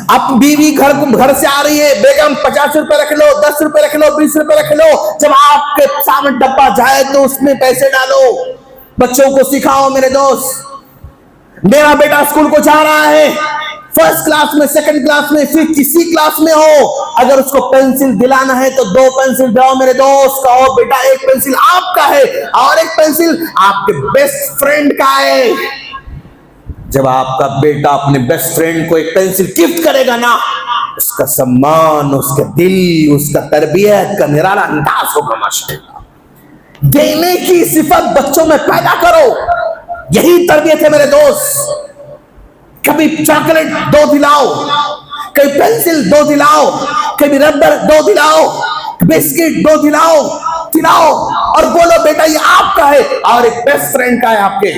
Speaker 1: अब बीवी घर से आ रही है, बेगम 50 रुपए रख लो, 10 रुपए रख लो, 20 रुपए रख लो, जब आपके सामने डब्बा जाए तो उसमें पैसे डालो। बच्चों को सिखाओ मेरे दोस्त। मेरा बेटा स्कूल को जा रहा है, फर्स्ट क्लास में, सेकंड क्लास में, फिर किसी क्लास में हो, अगर उसको पेंसिल दिलाना है तो 2 पेंसिल दो मेरे दोस्त। कहो बेटा एक पेंसिल आपका है और एक पेंसिल आपके बेस्ट फ्रेंड का है। जब आपका बेटा अपने बेस्ट फ्रेंड को एक पेंसिल गिफ्ट करेगा ना, उसका सम्मान, उसका दिल, उसका तरबियत का निराला अंदाज होगा माशाअल्लाह। देने की सिफत बच्चों में पैदा करो, यही तरबियत है मेरे दोस्त। कभी चॉकलेट 2 दिलाओ, कभी पेंसिल 2 दिलाओ, कभी रबर 2 दिलाओ, बिस्किट 2 दिलाओ और बोलो बेटा ये आपका है और एक बेस्ट फ्रेंड का है आपके।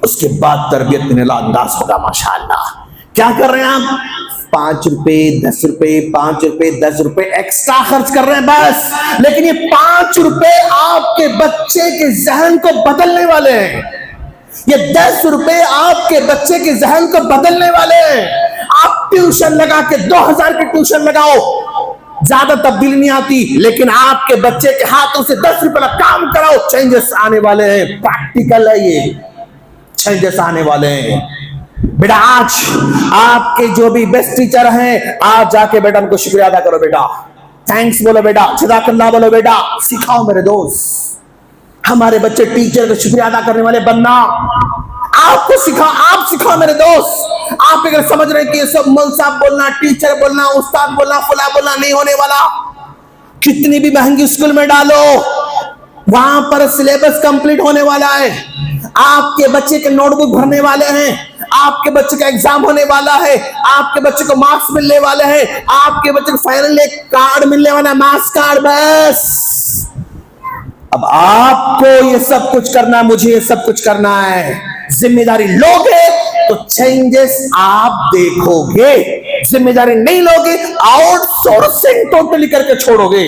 Speaker 1: उसके बाद तरबियत में अंदाज होगा माशाअल्लाह। क्या कर रहे हैं आप? 5 रुपए 10 रुपए 5 रुपए 10 रुपए एक्स्ट्रा खर्च कर रहे हैं बस, लेकिन ये 5 रुपए आपके बच्चे के जहन को बदलने वाले हैं। ये 10 रुपए आपके बच्चे के जहन को बदलने वाले हैं। आप ट्यूशन लगा के 2000 की ट्यूशन लगाओ, ज्यादा तब्दीली नहीं आती, लेकिन आपके बच्चे के हाथों से 10 रुपए का काम कराओ, चेंजेस आने वाले हैं। प्रैक्टिकल है ये, चेंजेस आने वाले हैं। बेटा आज आपके जो भी बेस्ट टीचर हैं, आज जाके बेटा उनको शुक्रिया अदा करो, बेटा थैंक्स बोलो, बेटा जज़ाकल्लाह बोलो, बेटा सिखाओ मेरे दोस्त। हमारे बच्चे टीचर का शुक्रिया अदा करने वाले बनना, आपको आप सिखाओ मेरे दोस्त। आप अगर समझ रहे हैं कि ये सब मौलवी साहब बोलना, टीचर बोलना, उस्ताद बोलना, फुला बोलना नहीं होने वाला, कितनी भी महंगी स्कूल में डालो, वहां पर सिलेबस कंप्लीट होने वाला है। आपके बच्चे के नोटबुक भरने वाले हैं, आपके बच्चे का एग्जाम होने वाला है, आपके बच्चे को मार्क्स मिलने वाले हैं, आपके बच्चे को फाइनल एक कार्ड मिलने वाला है, मार्क्स कार्ड। बस अब आपको ये सब कुछ करना, मुझे ये सब कुछ करना है। जिम्मेदारी लोगे तो चेंजेस आप देखोगे, जिम्मेदारी नहीं लोगे आउटसोर्सिंग टोटली करके छोड़ोगे।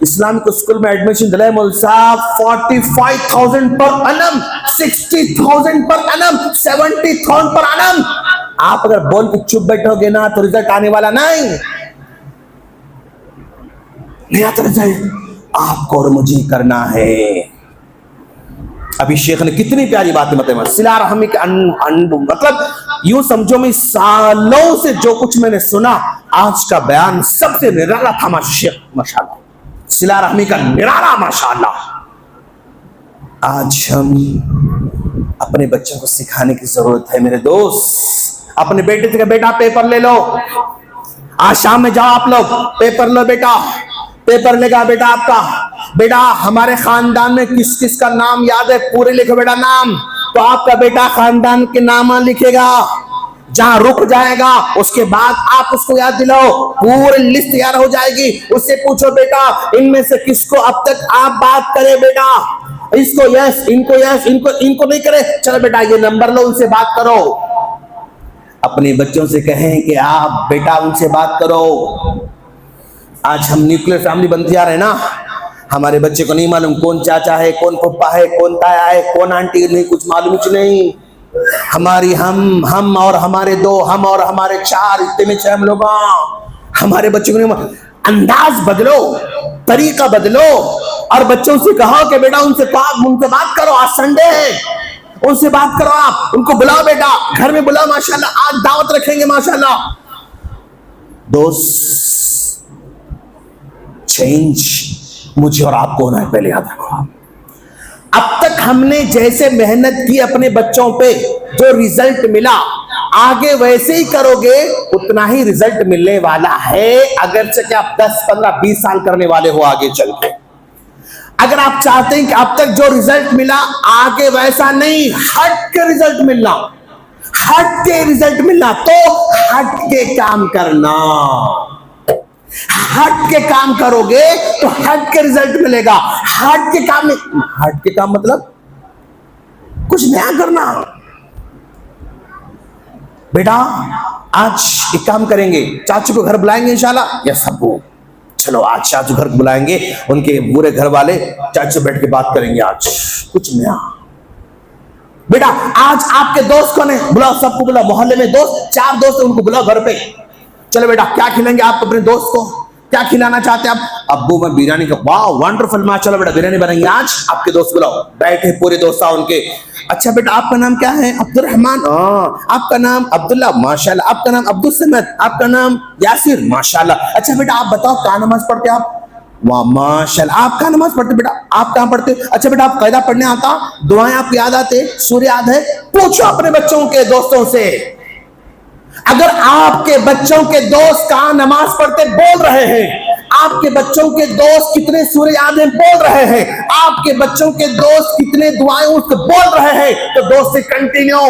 Speaker 1: इस्लामिक स्कूल में एडमिशन दिलाए मौलवी साहब 45,000 पर annum, 60,000 पर annum, 70,000 पर annum। आप अगर बोल के चुप बैठोगे ना तो रिजल्ट आने वाला नहीं आता। रिजल्ट आपको और मुझे करना है। अभी शेख ने कितनी प्यारी बातें बताई, सिला रहमी के मतलब यूं समझो मैं सालों से जो कुछ मैंने सुना, आज का बयान सबसे निराला था शेख, माशाल्लाह सिला रहमी का निराला माशाल्लाह। आज हम अपने बच्चों को सिखाने की जरूरत है मेरे दोस्त। अपने बेटे से बेटा पेपर ले लो, आज शाम में जाओ आप लोग पेपर लो, बेटा पेपर लेगा बेटा आपका। बेटा हमारे खानदान में किस किस का नाम याद है, पूरे लिखो बेटा नाम। तो आपका बेटा खानदान के नाम लिखेगा, जहां रुक जाएगा उसके बाद आप उसको याद दिलाओ, पूरी लिस्ट तैयार हो जाएगी। उससे पूछो बेटा इनमें से किसको अब तक आप बात करें, बेटा इसको यस, इनको यस, इनको नहीं करे, चलो बेटा ये नंबर लो, उनसे बात करो। अपने बच्चों से कहें कि आप बेटा उनसे बात करो। आज हम न्यूक्लियर फैमिली बनती आ रहे हैं ना, हमारे बच्चे को नहीं मालूम कौन चाचा है, कौन पप्पा है, कौन ताया है, कौन आंटी, नहीं कुछ मालूम कुछ नहीं। हमारी हम और हमारे 2, हम और हमारे 4, इतने में 6 हम लोग। हमारे बच्चों को नहीं, अंदाज बदलो, तरीका बदलो और बच्चों से कहो कि बेटा उनसे बात करो। आज संडे है, उनसे बात करो, आप उनको बुलाओ, बेटा घर में बुलाओ, माशाल्लाह आज दावत रखेंगे माशाल्लाह। दोस्त चेंज मुझे और आपको होना है, पहले याद रखो। अब तक हमने जैसे मेहनत की अपने बच्चों पे, जो रिजल्ट मिला, आगे वैसे ही करोगे उतना ही रिजल्ट मिलने वाला है। अगर से कि आप 10, 15, 20 साल करने वाले हो आगे चल के, अगर आप चाहते हैं कि अब तक जो रिजल्ट मिला आगे वैसा नहीं, हट के रिजल्ट मिलना, हट के रिजल्ट मिलना, तो हट के काम करना। हट के काम करोगे तो हट के रिजल्ट मिलेगा। हट के काम नहीं, हट के काम मतलब कुछ नया करना। बेटा आज एक काम करेंगे, चाचू को घर बुलाएंगे इंशाल्लाह। यस अब्बू, चलो आज चाचू घर बुलाएंगे, उनके पूरे घर वाले चाचू बैठ के बात करेंगे आज कुछ नया। बेटा आज आपके दोस्त कौन है, बुलाओ सबको, बुलाओ मोहल्ले में दोस्त 4 दोस्त है, उनको बुलाओ घर पे। चलो बेटा क्या खिलाएंगे आप अपने दोस्त को, क्या खिलाना चाहते हैं आप? अब्बू मैं बिरयानी का, वाह वंडरफुल, मां चलो बेटा बिरयानी बनाएंगे आज, आपके दोस्त बुलाओ। बैठे पूरे दोस्त उनके। अच्छा बेटा आपका नाम क्या है? अब्दुल रहमान। आपका नाम अब्दुल्ला, माशाल्लाह। आपका नाम अब्दुल समद, आपका नाम यासिर, माशाल्लाह। अच्छा बेटा आप बताओ कहाँ नमाज पढ़ते आप? वाह माशाल्लाह, आप कहाँ नमाज पढ़ते बेटा? आप कहाँ पढ़ते? अच्छा बेटा आप कायदा पढ़ने आता, दुआएं आपको याद आते, सूर्य याद है? पूछो अपने बच्चों के दोस्तों से, अगर आपके बच्चों के दोस्त कहाँ नमाज पढ़ते बोल रहे हैं, आपके बच्चों के दोस्त कितने सूर्य याद है बोल रहे हैं, आपके बच्चों के दोस्त कितने दुआएं उसको बोल रहे हैं, तो दोस्त से कंटिन्यू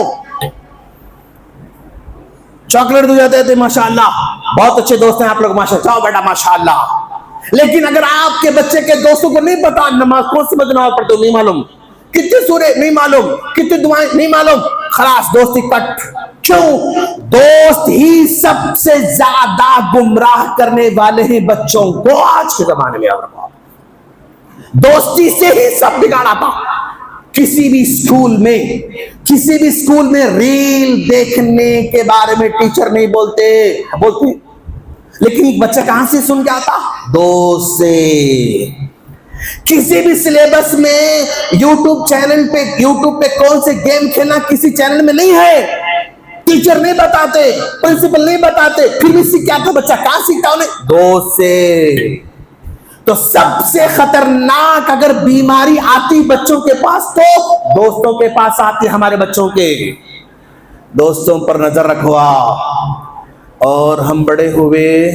Speaker 1: चॉकलेट दे जाते थे, माशाल्लाह बहुत अच्छे दोस्त हैं आप लोग, माशाल्लाह, जाओ बेटा माशाल्लाह। लेकिन अगर आपके बच्चे के दोस्तों को नहीं पता नमाज कौन सी नमाज पढ़ते हो, नहीं मालूम, कितने सूर्य नहीं मालूम, कितनी दुआएं नहीं मालूम, खलास दोस्ती कट। क्यों? दोस्त ही सबसे ज्यादा गुमराह करने वाले हैं बच्चों को आज के जमाने में। दोस्ती से ही सब बिगाड़ा था। किसी भी स्कूल में रील देखने के बारे में टीचर नहीं बोलते, लेकिन एक बच्चा कहां से सुन के आता? दोस्त से। किसी भी सिलेबस में यूट्यूब पे कौन से गेम खेलना किसी चैनल में नहीं है, टीचर नहीं बताते, प्रिंसिपल नहीं बताते, फिर भी सीख क्या था बच्चा, कहां सीखता उन्हें? दोस्त से। तो सबसे खतरनाक अगर बीमारी आती बच्चों के पास तो दोस्तों के पास आती, हमारे बच्चों के। दोस्तों पर नजर रखवा। और हम बड़े हुए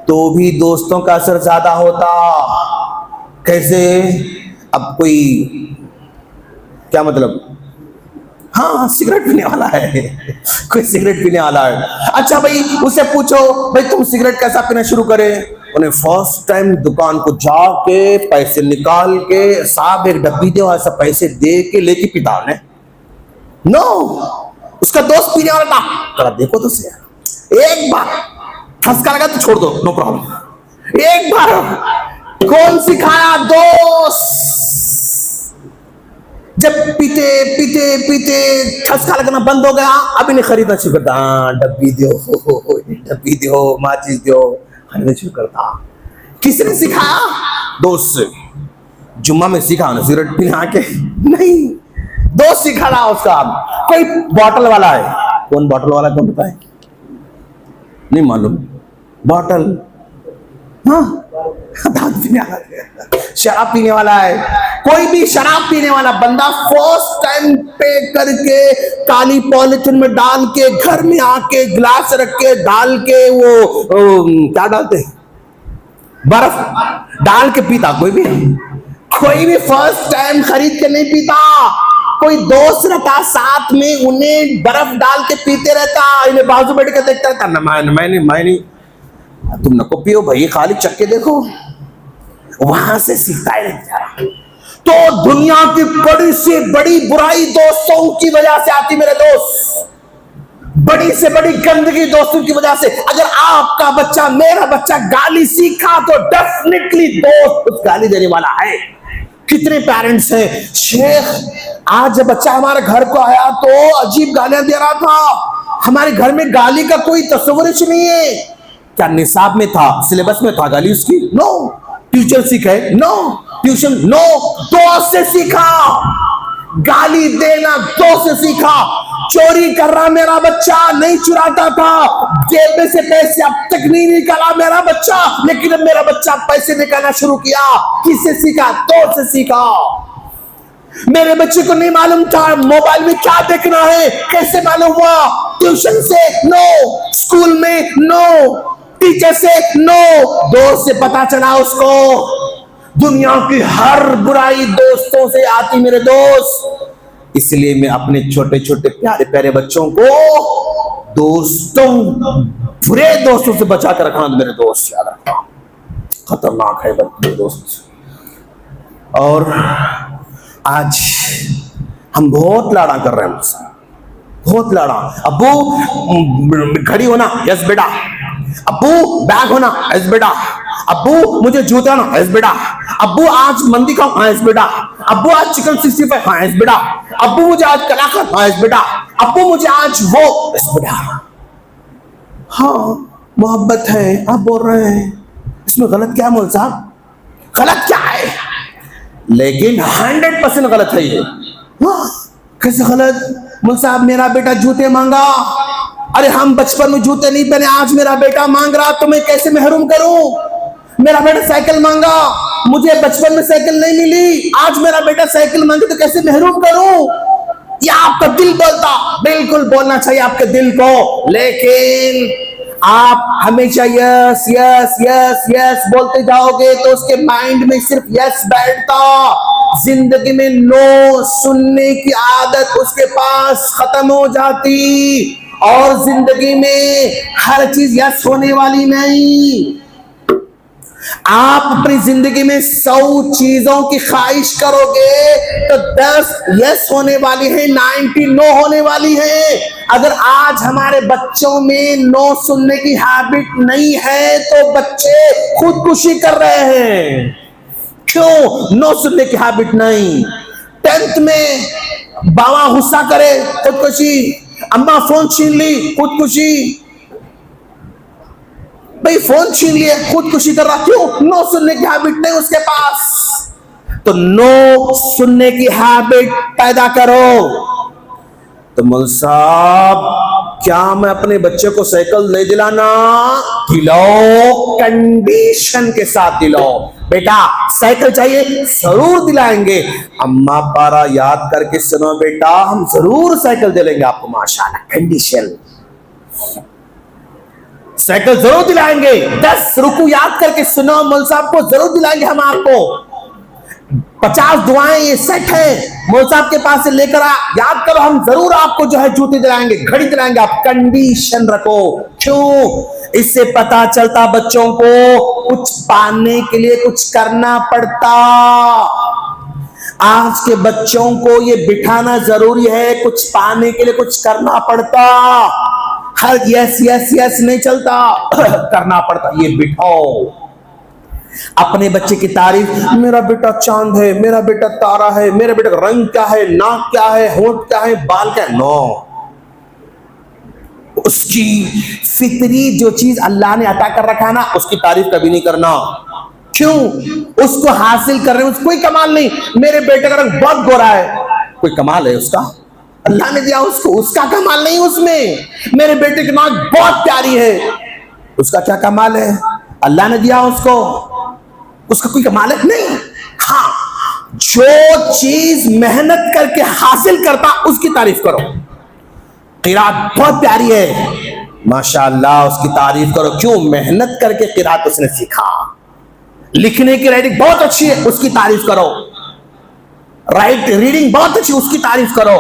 Speaker 1: तो भी दोस्तों का असर ज्यादा होता। कैसे? अब कोई क्या मतलब, हाँ सिगरेट पीने वाला है, कोई सिगरेट पीने वाला है, अच्छा भाई उसे पूछो भाई तुम सिगरेट कैसा पीना शुरू करे, उन्हें फर्स्ट टाइम दुकान को जाके पैसे निकाल के, साहब एक डब्बी दो, ऐसा पैसे दे के लेके पीता उन्हें। नो, उसका दोस्त पीने वाला था, जरा देखो तो सही, एक बार ठसका लगा तो छोड़ दो, नो प्रॉब्लम। एक बार कौन सिखाया? दोस्त। जब पीते ठसका लगना बंद हो गया, अभी नहीं खरीदना शुरू करता, डब्बी दो माचिस दो, खरीदना शुरू करता। किसने सिखाया? दोस्त से। जुम्मा में सीखा ना सिगरेट पीने आके? नहीं, दोस्त सिखा रहा उसका। कोई बॉटल वाला है, कौन बॉटल वाला कौन बताए? नहीं मालूम। बॉटल, हाँ शराब पीने वाला है। कोई भी शराब पीने वाला बंदा फर्स्ट टाइम पे करके काली पॉलिथीन में डाल के घर में आके गिलास रख के डाल के वो क्या डालते, बर्फ डाल के पीता। कोई भी फर्स्ट टाइम खरीद के नहीं पीता। कोई दोस्त रहता साथ में, उन्हें बर्फ डाल के पीते रहता, इन्हें बाजू बैठ के देखता रहता, मैं नहीं, तुम नको पियो भाई, खाली चक्के देखो। वहां से सीखता है बेचारा। तो दुनिया की बड़ी से बड़ी बुराई दोस्तों की वजह से आती मेरे दोस्त, बड़ी से बड़ी गंदगी दोस्तों की वजह से। अगर आपका बच्चा, मेरा बच्चा गाली सीखा तो डेफिनेटली दोस्त उस गाली देने वाला है। कितने पेरेंट्स हैं, शेख आज जब बच्चा हमारे घर को आया तो अजीब गालियां दे रहा था। हमारे घर में गाली का कोई तस्वीर नहीं है। क्या निसाब में था, सिलेबस में था गाली उसकी? नो। टीचर सिखाए? नो। ट्यूशन? नो। दोस्त से सीखा। गाली देना दोस्त से सीखा। चोरी कर रहा मेरा बच्चा, नहीं चुराता था, जेब में से पैसे अब तक नहीं निकाला मेरा बच्चा, लेकिन अब मेरा बच्चा पैसे निकालना शुरू किया। किससे सीखा? दोस्त से सीखा। मेरे बच्चे को नहीं मालूम था मोबाइल में क्या देखना है, कैसे मालूम हुआ? ट्यूशन से? नो। स्कूल में? नो। टीचर से? नो। दोस्त से पता चला उसको। दुनिया की हर बुराई दोस्तों से आती मेरे दोस्त। इसलिए मैं अपने छोटे छोटे प्यारे प्यारे बच्चों को बुरे दोस्तों से बचा कर रखना मेरे दोस्त, याद रखना, खतरनाक है मेरे दोस्त। और आज हम बहुत लाड़ा कर रहे हैं मुझसे, बहुत लड़ा। अब्बू घड़ी होना, यस बेटा। अब्बू बैग होना, यस बेटा। अब्बू मुझे जूता ना, यस बेटा। अब्बू आज मंदी खाओ, हाँ यस बेटा। अब्बू आज चिकन 65, हाँ यस बेटा। अब्बू मुझे आज कलाकंद, हाँ यस बेटा। अब्बू मुझे आज वो, यस बेटा। हाँ मोहब्बत है, आप बोल रहे हैं, इसमें गलत क्या है मौलवी साहब? गलत क्या है? लेकिन 100% गलत है ये। कैसे गलत? मौलवी साहब मेरा बेटा जूते मांगा, अरे हम बचपन में जूते नहीं पहने, आज मेरा बेटा मांग रहा तो मैं कैसे महरूम करूं? मेरा बेटा साइकिल मांगा, मुझे बचपन में साइकिल नहीं मिली, आज मेरा बेटा साइकिल मांगे तो कैसे महरूम करूं? ये आपका दिल बोलता, बिल्कुल बोलना चाहिए आपके दिल को, लेकिन आप हमेशा यस यस यस यस बोलते जाओगे तो उसके माइंड में सिर्फ यस बैठता, जिंदगी में नो सुनने की आदत उसके पास खत्म हो जाती, और जिंदगी में हर चीज यस होने वाली नहीं। आप अपनी जिंदगी में 100 चीजों की ख्वाहिश करोगे तो 10 यस होने वाली है, 90 नो होने वाली है। अगर आज हमारे बच्चों में नो सुनने की हैबिट नहीं है तो बच्चे खुदकुशी कर रहे हैं। क्यों नो सुनने की हैबिट नहीं? 10th में बाबा गुस्सा करे, खुदकुशी। अम्मा फोन छीन ली, खुदकुशी। भाई फोन छीन लिए, खुदकुशी कर रहा, क्यों? नो सुनने की हैबिट नहीं उसके पास। तो नो सुनने की हैबिट पैदा करो। तो मौलवी साहब क्या मैं अपने बच्चे को साइकिल नहीं दिलाना? दिलाओ, कंडीशन के साथ दिलाओ। बेटा साइकिल चाहिए, जरूर दिलाएंगे। अम्मा पारा याद करके सुनो बेटा, हम जरूर साइकिल दिलाएंगे आपको, माशाल्लाह। कंडीशन, साइकिल जरूर दिलाएंगे। 10 रुकू याद करके सुनो, मौलवी साहब को जरूर दिलाएंगे हम आपको। 50 दुआएं ये सेट है, मौलवी साहब के पास से लेकर आ, याद करो, हम जरूर आपको जो है जूते दिलाएंगे, घड़ी दिलाएंगे। आप कंडीशन रखो। क्यों? इससे पता चलता बच्चों को कुछ पाने के लिए कुछ करना पड़ता। आज के बच्चों को ये बिठाना जरूरी है, कुछ पाने के लिए कुछ करना पड़ता। हर यस यस यस नहीं चलता, करना पड़ता। ये बिठाओ अपने बच्चे की तारीफ, मेरा बेटा चांद है, मेरा बेटा तारा है, मेरे बेटे का रंग क्या है, नाक क्या है, होंठ क्या है, बाल क्या है। नो, उसकी फितरी जो चीज अल्लाह ने अता कर रखा है ना, उसकी तारीफ कभी नहीं करना। क्यों? उसको हासिल करने में कोई कमाल नहीं। मेरे बेटे का रंग बहुत गोरा है, कोई कमाल है उसका? अल्लाह ने दिया उसको, उसका कमाल नहीं उसमें। मेरे बेटे की नाक बहुत प्यारी है, उसका क्या कमाल है? अल्लाह ने दिया उसको, उसका कोई कमाल है नहीं। हाँ, जो चीज मेहनत करके हासिल करता उसकी तारीफ करो। किरात बहुत प्यारी है, माशाअल्लाह, उसकी तारीफ करो। क्यों? मेहनत करके किरात उसने सीखा। लिखने की राइटिंग बहुत अच्छी है, उसकी तारीफ करो। रीडिंग बहुत अच्छी, उसकी तारीफ करो।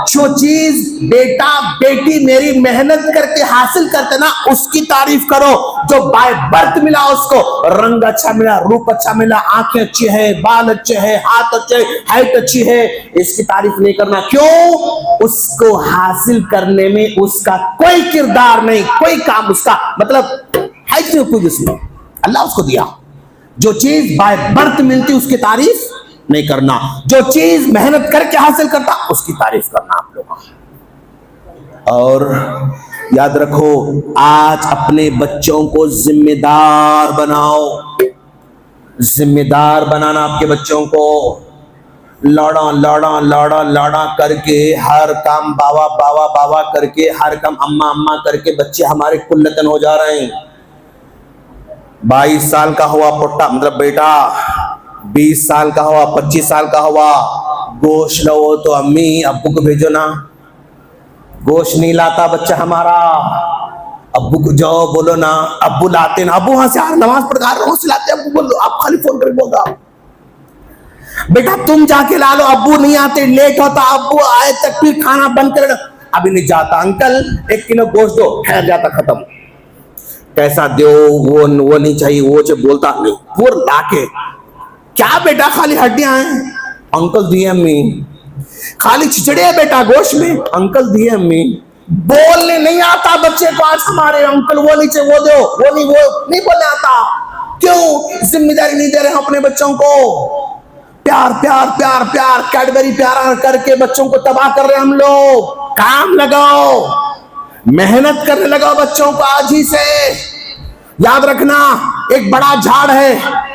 Speaker 1: जो चीज बेटा बेटी मेरी मेहनत करके हासिल करते ना, उसकी तारीफ करो। जो बाय बर्थ मिला उसको, रंग अच्छा मिला, रूप अच्छा मिला, आंखें अच्छी है, बाल अच्छे हैं, हाथ अच्छे, हाइट अच्छी है, इसकी तारीफ नहीं करना। क्यों? उसको हासिल करने में उसका कोई किरदार नहीं, कोई काम उसका मतलब है क्यों? कोई उसमें अल्लाह उसको दिया। जो चीज बाय बर्थ मिलती उसकी तारीफ नहीं करना, जो चीज मेहनत करके हासिल करता उसकी तारीफ करना आप लोग। और याद रखो, आज अपने बच्चों को जिम्मेदार बनाओ। जिम्मेदार बनाना आपके बच्चों को। लड़ा लड़ा लड़ा लड़ा करके हर काम बाबा बाबा बाबा करके, हर काम अम्मा अम्मा करके बच्चे हमारे कुल्लतन हो जा रहे हैं। 22 साल का हुआ पोटा, मतलब बेटा 20 साल का हुआ, 25 साल का हुआ, गोश्त लो तो अम्मी अब्बू को भेजो ना। गोश्त नहीं लाता बच्चा हमारा, अब्बू को जाओ बोलो ना, अब्बू लाते ना। अब्बू वहां से आ नमाज पढ़ रोज लाते, अब्बू बोलो, आप खाली फोन करके बोलता बेटा तुम जाके ला लो, अब्बू नहीं आते, लेट होता, अब्बू आए तक फिर खाना बंद कर, अभी नहीं जाता। अंकल 1 किलो गोश्त दो, ठहर जाता, खत्म। कैसा दो, वो नहीं चाहिए, वो जो बोलता नहीं, वो लाके क्या बेटा खाली हड्डियां हैं, अंकल दिए अम्मी। खाली खिचड़ी है बेटा गोश्त में, अंकल दिए अम्मी। बोलने नहीं आता बच्चे को आज हमारे, अंकल वो नीचे वो दो, वो नहीं बोलने आता। क्यों? जिम्मेदारी नहीं दे रहे हैं अपने बच्चों को। प्यार प्यार प्यार प्यार कैडबरी प्यारा करके बच्चों को तबाह कर रहे हैं हम लोग। काम लगाओ, मेहनत करने लगाओ बच्चों को आज ही से। याद रखना, एक बड़ा झाड़ है,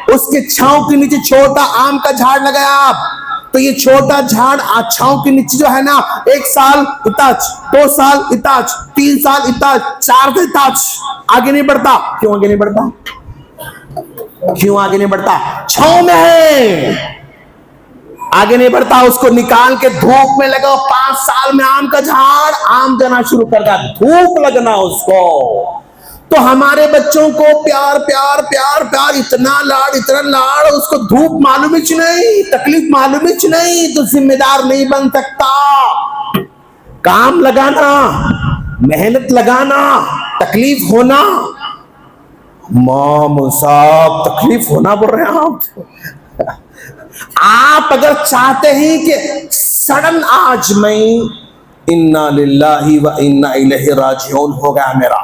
Speaker 1: उसके छांव के नीचे छोटा आम का झाड़ लगाया आप, तो ये छोटा झाड़ छांव के नीचे जो है ना, 1 साल इताच, 2 साल इताच, 3 साल इताच, 4 इताच, आगे नहीं बढ़ता। क्यों आगे नहीं बढ़ता? क्यों आगे नहीं बढ़ता? छांव में है, आगे नहीं बढ़ता। उसको निकाल के धूप में लगाओ, 5 साल में आम का झाड़ आम देना शुरू कर देगा, धूप लगना उसको। तो हमारे बच्चों को प्यार प्यार प्यार प्यार, इतना लाड़, उसको धूप मालूम ही नहीं, तकलीफ मालूम ही नहीं, तो जिम्मेदार नहीं बन सकता। काम लगाना, मेहनत लगाना, तकलीफ होना। माम साहब तकलीफ होना बोल रहे हैं आप अगर चाहते हैं कि सडन आज मैं इन्ना लिल्लाही व इन्ना इलैहि राजिऊन हो गया मेरा,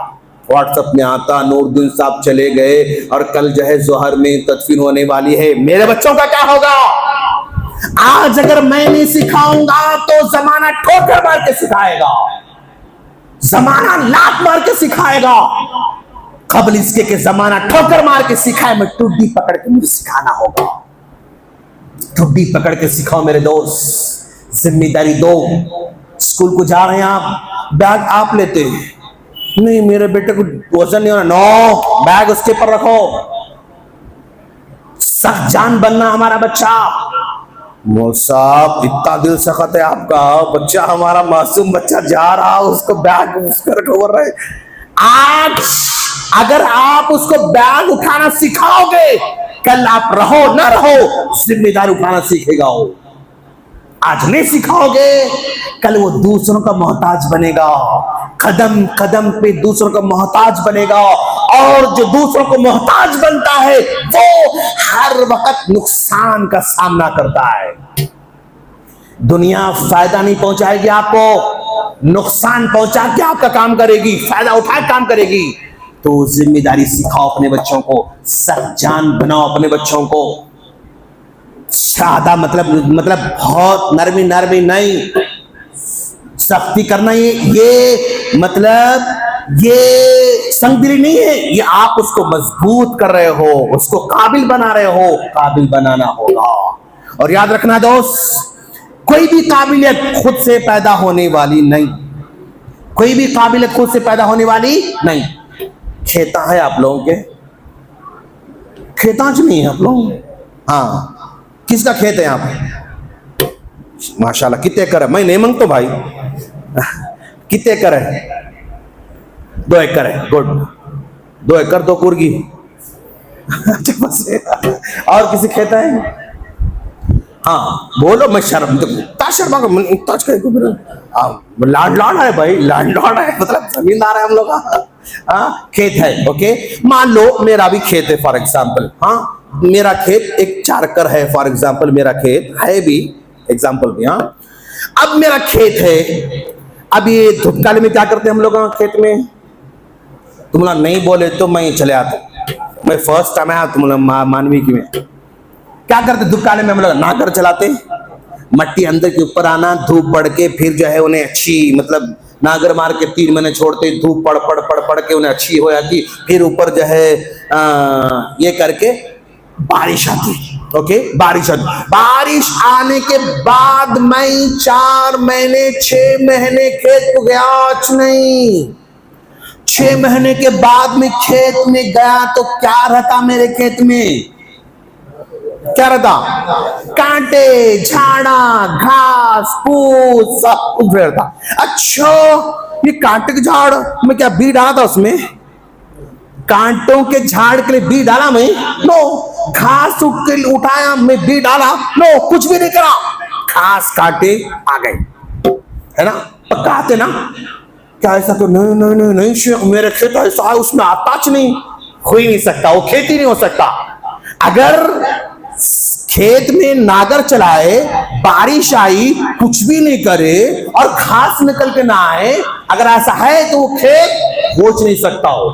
Speaker 1: व्हाट्सएप में आता नूरुद्दीन साहब चले गए और कल जो है जोहर में तदफीन होने वाली है, मेरे बच्चों का क्या होगा? आज अगर मैं नहीं सिखाऊंगा तो जमाना ठोकर मार के सिखाएगा, जमाना लात मार के सिखाएगा। कबल इसके के जमाना ठोकर मार के सिखाए, मैं टुड्डी पकड़ के मुझे सिखाना होगा। टुड्डी पकड़ के सिखाओ मेरे दोस्त, जिम्मेदारी दो। स्कूल को जा रहे हैं आप, बैग आप लेते हैं, नहीं मेरे बेटे को वजन नहीं होना, नो, बैग उसके ऊपर रखो। सख्त जान बनना हमारा बच्चा। मौल साहब इतना दिल सख्त है आपका, बच्चा हमारा मासूम बच्चा जा रहा, उसको बैग उसको रखो रहे। आज अगर आप उसको बैग उठाना सिखाओगे, कल आप रहो ना रहो जिम्मेदारी उठाना सीखेगा वो। आज नहीं सिखाओगे, कल वो दूसरों का मोहताज बनेगा, कदम कदम पे दूसरों का मोहताज बनेगा। और जो दूसरों को मोहताज बनता है वो हर वक्त नुकसान का सामना करता है। दुनिया फायदा नहीं पहुंचाएगी आपको, नुकसान पहुंचा के आपका काम करेगी, फायदा उठा के काम करेगी। तो जिम्मेदारी सिखाओ अपने बच्चों को, सख्जान बनाओ अपने बच्चों को। सादा मतलब बहुत नरमी नहीं, सख्ती करना ये मतलब ये संगदिली नहीं है, ये आप उसको मजबूत कर रहे हो, उसको काबिल बना रहे हो। काबिल बनाना होगा। और याद रखना दोस्त, कोई भी काबिलियत खुद से पैदा होने वाली नहीं, कोई भी काबिलियत खुद से पैदा होने वाली नहीं। खेता है आप लोगों के, खेतांच नहीं है आप लोग? हाँ, किसका खेत है यहाँ पे? माशाल्लाह, कितने एकड़ है? मैं नहीं मांगता भाई, कितने एकड़ है? 2 एकड़ है, गुड। 2 एकड़ 2 कुर्गी। और किसी खेत है? हाँ बोलो, मैं शर्म लाड है भाई, लाड है, मतलब जमींदार है हम लोग का। हाँ, खेत है, ओके। मान लो मेरा भी खेत है फॉर एग्जाम्पल। हाँ, मेरा खेत एक 4 एकड़ है फॉर एग्जाम्पल, मेरा खेत है भी एग्जाम्पल भी। हाँ, अब मेरा खेत है, अब ये धूपकाले में क्या करते हैं हम लोग खेत में? तुम लोग नहीं बोले तो मैं चले आता, मैं फर्स्ट टाइम आया तुम लोग मानवी की में। क्या करते धूपकाले में हम लोग? नागर चलाते, मट्टी अंदर के ऊपर आना, धूप पड़ के फिर जो है उन्हें अच्छी मतलब नागर मार के 3 महीने छोड़ते, धूप पड़ के उन्हें अच्छी हो जाती, फिर ऊपर जो है ये करके बारिश आती। ओके, बारिश आती, बारिश आने के बाद मैं 4 महीने 6 महीने खेत को गया नहीं। 6 महीने के बाद में खेत में गया तो क्या रहता मेरे खेत में? क्या रहता? कांटे, झाड़ा, घास फूस सब कुछ रहता। अच्छा, ये कांटे के झाड़ में क्या बीज डाला था उसमें? कांटों के झाड़ के लिए बीज डाला मैं? नो। घास उठाया मैं, बीज डाला? नो, कुछ भी नहीं करा। घास काटे आ गए, है ना? पकाते ना क्या? ऐसा तो नहीं शेख, मेरे खेत ऐसा है, उसमें आता नहीं, हो ही नहीं सकता, वो खेती नहीं हो सकता। अगर खेत में नागर चलाए, बारिश आई, कुछ भी नहीं करे और घास निकल के ना आए, अगर ऐसा है तो वो खेत बोझ नहीं सकता हो,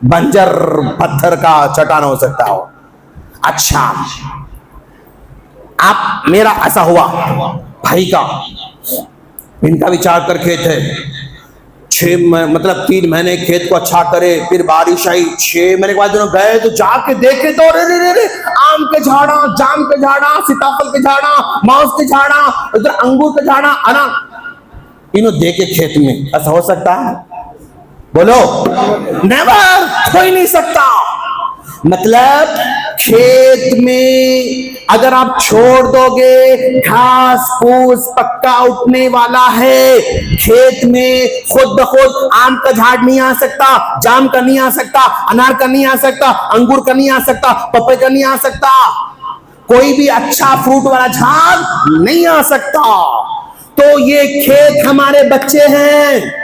Speaker 1: बंजर पत्थर का चट्टान हो सकता हो। अच्छा, आप मेरा ऐसा हुआ भाई का, इनका भी 4 एकड़ खेत है, 3 महीने खेत को अच्छा करे, फिर बारिश आई, 6 महीने के बाद दोनों गए तो जाके देखे तो रे रे रे रे आम के झाड़ा, जाम के झाड़ा, सीताफल के झाड़ा, माउस के झाड़ा, उधर अंगूर के झाड़ा, अनार, इन्हों देखे खेत में। ऐसा हो सकता है? बोलो, नेवर, हो ही नहीं सकता। मतलब खेत में अगर आप छोड़ दोगे, घास फूस पक्का उठने वाला है। खेत में खुद ब खुद आम का झाड़ नहीं आ सकता, जाम का नहीं आ सकता, अनार का नहीं आ सकता, अंगूर का नहीं आ सकता, पपई का नहीं आ सकता, कोई भी अच्छा फ्रूट वाला झाड़ नहीं आ सकता। तो ये खेत हमारे बच्चे हैं।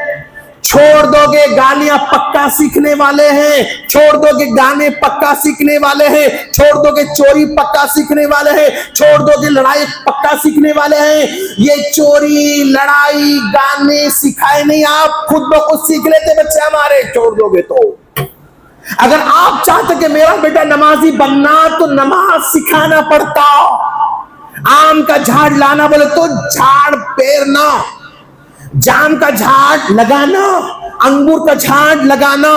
Speaker 1: छोड़ दोगे, गालियां पक्का सीखने वाले हैं, छोड़ दोगे, गाने पक्का सीखने वाले हैं, छोड़ दोगे, चोरी पक्का सीखने वाले हैं, छोड़ दोगे, लड़ाई पक्का सीखने वाले हैं। ये चोरी, लड़ाई, गाने सिखाए नहीं, आप खुद ब खुद सीख लेते बच्चे हमारे, छोड़ दोगे तो। अगर आप चाहते कि मेरा बेटा नमाजी बनना, तो नमाज सिखाना पड़ता। आम का झाड़ लाना बोले तो झाड़ पेरना, जाम का झाड़ लगाना, अंगूर का झाड़ लगाना,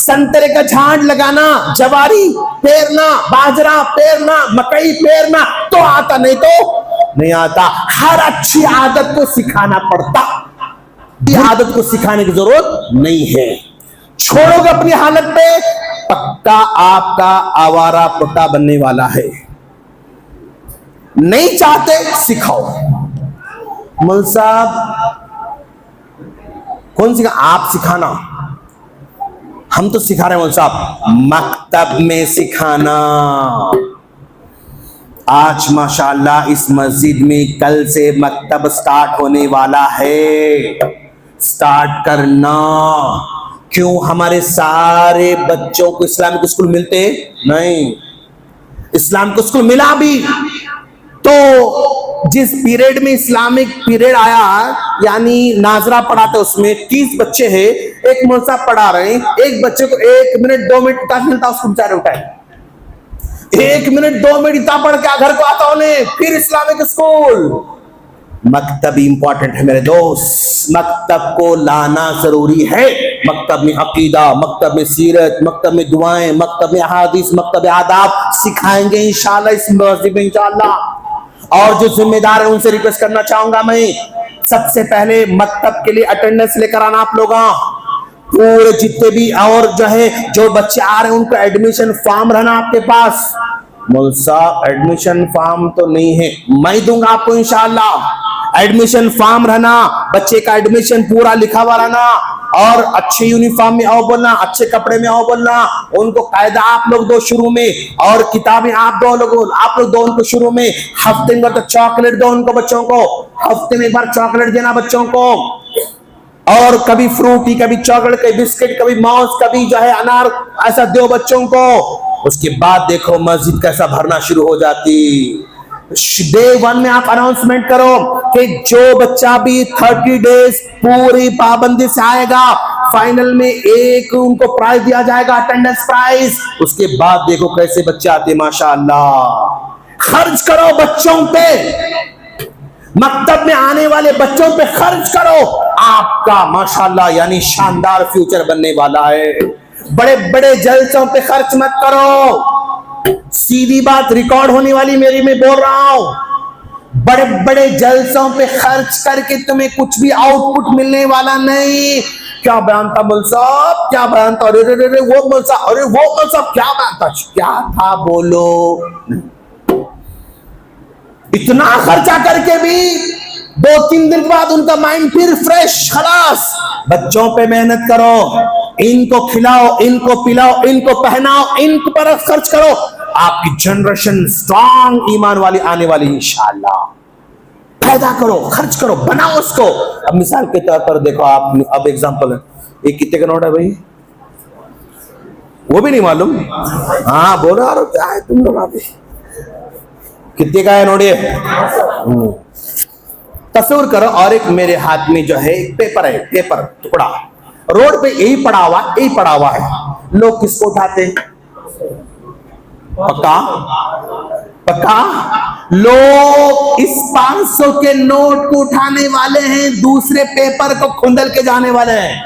Speaker 1: संतरे का झाड़ लगाना, जवारी पेरना, बाजरा पेरना, मकई पेरना तो आता, नहीं तो नहीं आता। हर अच्छी आदत को सिखाना पड़ता, ये आदत को सिखाने की जरूरत नहीं है। छोड़ोगे अपनी हालत पे, पक्का आपका आवारा कुत्ता बनने वाला है। नहीं चाहते, सिखाओ। मौल साहब कौन सिखा? आप सिखाना, हम तो सिखा रहे हैं मौल साहब, मकतब में सिखाना। आज माशाअल्लाह इस मस्जिद में कल से मकतब स्टार्ट होने वाला है। स्टार्ट करना। क्यों? हमारे सारे बच्चों को इस्लामिक स्कूल मिलते नहीं। इस्लामिक स्कूल मिला भी तो जिस पीरियड में इस्लामिक पीरियड आया, यानी नाजरा पढ़ाते, उसमें 30 बच्चे हैं, एक मौसा पढ़ा रहे हैं, एक बच्चे को 1 मिनट 2 मिनट का मिलता, उसको बेचारे उठाए 1 मिनट 2 मिनट इतना पढ़ के घर को आता उन्हें, फिर इस्लामिक स्कूल। मकतब इंपॉर्टेंट है मेरे दोस्त, मकतब को लाना जरूरी है। मकतब में अकीदा, मकतब में सीरत, मकतब में दुआएं, मकतब में अहादीस, मकतब में आदाब सिखाएंगे इंशाल्लाह इस मस्जिद में इंशाल्लाह। और जो जिम्मेदार है उनसे रिक्वेस्ट करना चाहूंगा मैं, सबसे पहले मकतब के लिए अटेंडेंस लेकर आना आप लोग, पूरे जितने भी, और जो है जो बच्चे आ रहे हैं उनको एडमिशन फॉर्म रहना आपके पास। मौल साहब एडमिशन फॉर्म तो नहीं है, मैं दूंगा आपको इंशाल्लाह। एडमिशन फॉर्म रहना, बच्चे का एडमिशन पूरा लिखा हुआ रहना, और अच्छे यूनिफॉर्म में आओ बोलना, अच्छे कपड़े में आओ बोलना, उनको कायदा आप लोग दो शुरू में, और किताबें आप लोग दो उनको शुरू में। हफ्ते में तो चॉकलेट दो उनको, बच्चों को हफ्ते में एक बार चॉकलेट देना बच्चों को, और कभी फ्रूटी, कभी चॉकलेट, कभी बिस्किट, कभी माउस, कभी जो है अनार, ऐसा दो बच्चों को। उसके बाद देखो मस्जिद कैसा भरना शुरू हो जाती। डे 1 में आप अनाउंसमेंट करो कि जो बच्चा भी 30 डेज पूरी पाबंदी से आएगा, फाइनल में एक उनको प्राइज दिया जाएगा, अटेंडेंस प्राइज। उसके बाद देखो कैसे बच्चे आते, माशाअल्लाह। खर्च करो बच्चों पे, मकतब में आने वाले बच्चों पे खर्च करो, आपका माशाअल्लाह यानी शानदार फ्यूचर बनने वाला है। बड़े बड़े जलसों पे खर्च मत करो, सीधी बात रिकॉर्ड होने वाली मेरी, मैं बोल रहा हूं। बड़े बड़े जलसों पे खर्च करके तुम्हें कुछ भी आउटपुट मिलने वाला नहीं। क्या बयान था मौल साहब, क्या बयान था, अरे रे रे वो मौल साहब, अरे वो मौल साहब क्या बयान था, क्या था बोलो। इतना खर्चा करके भी 2-3 दिन के बाद उनका माइंड फिर फ्रेश, खलास। बच्चों पे मेहनत करो, इनको खिलाओ, इनको पिलाओ, इनको पहनाओ, इनको पर खर्च करो, आपकी जनरेशन स्ट्रांग ईमान वाली आने वाली इंशाअल्लाह। पैदा करो, खर्च करो, बनाओ उसको। अब मिसाल के तौर पर देखो आप, अब एग्जांपल है, ये कितने का नोट है भाई, वो भी नहीं मालूम। हाँ बोलो यार, क्या है तुम लोग अभी कितने का है नोटिए। तस्वीर करो और एक मेरे हाथ में जो है एक पेपर है, पेपर टुकड़ा, रोड पे यही पड़ा हुआ है। लोग किसको उठाते हैं? पक्का पक्का लोग इस 500 के नोट को उठाने वाले हैं, दूसरे पेपर को खुंदल के जाने वाले हैं।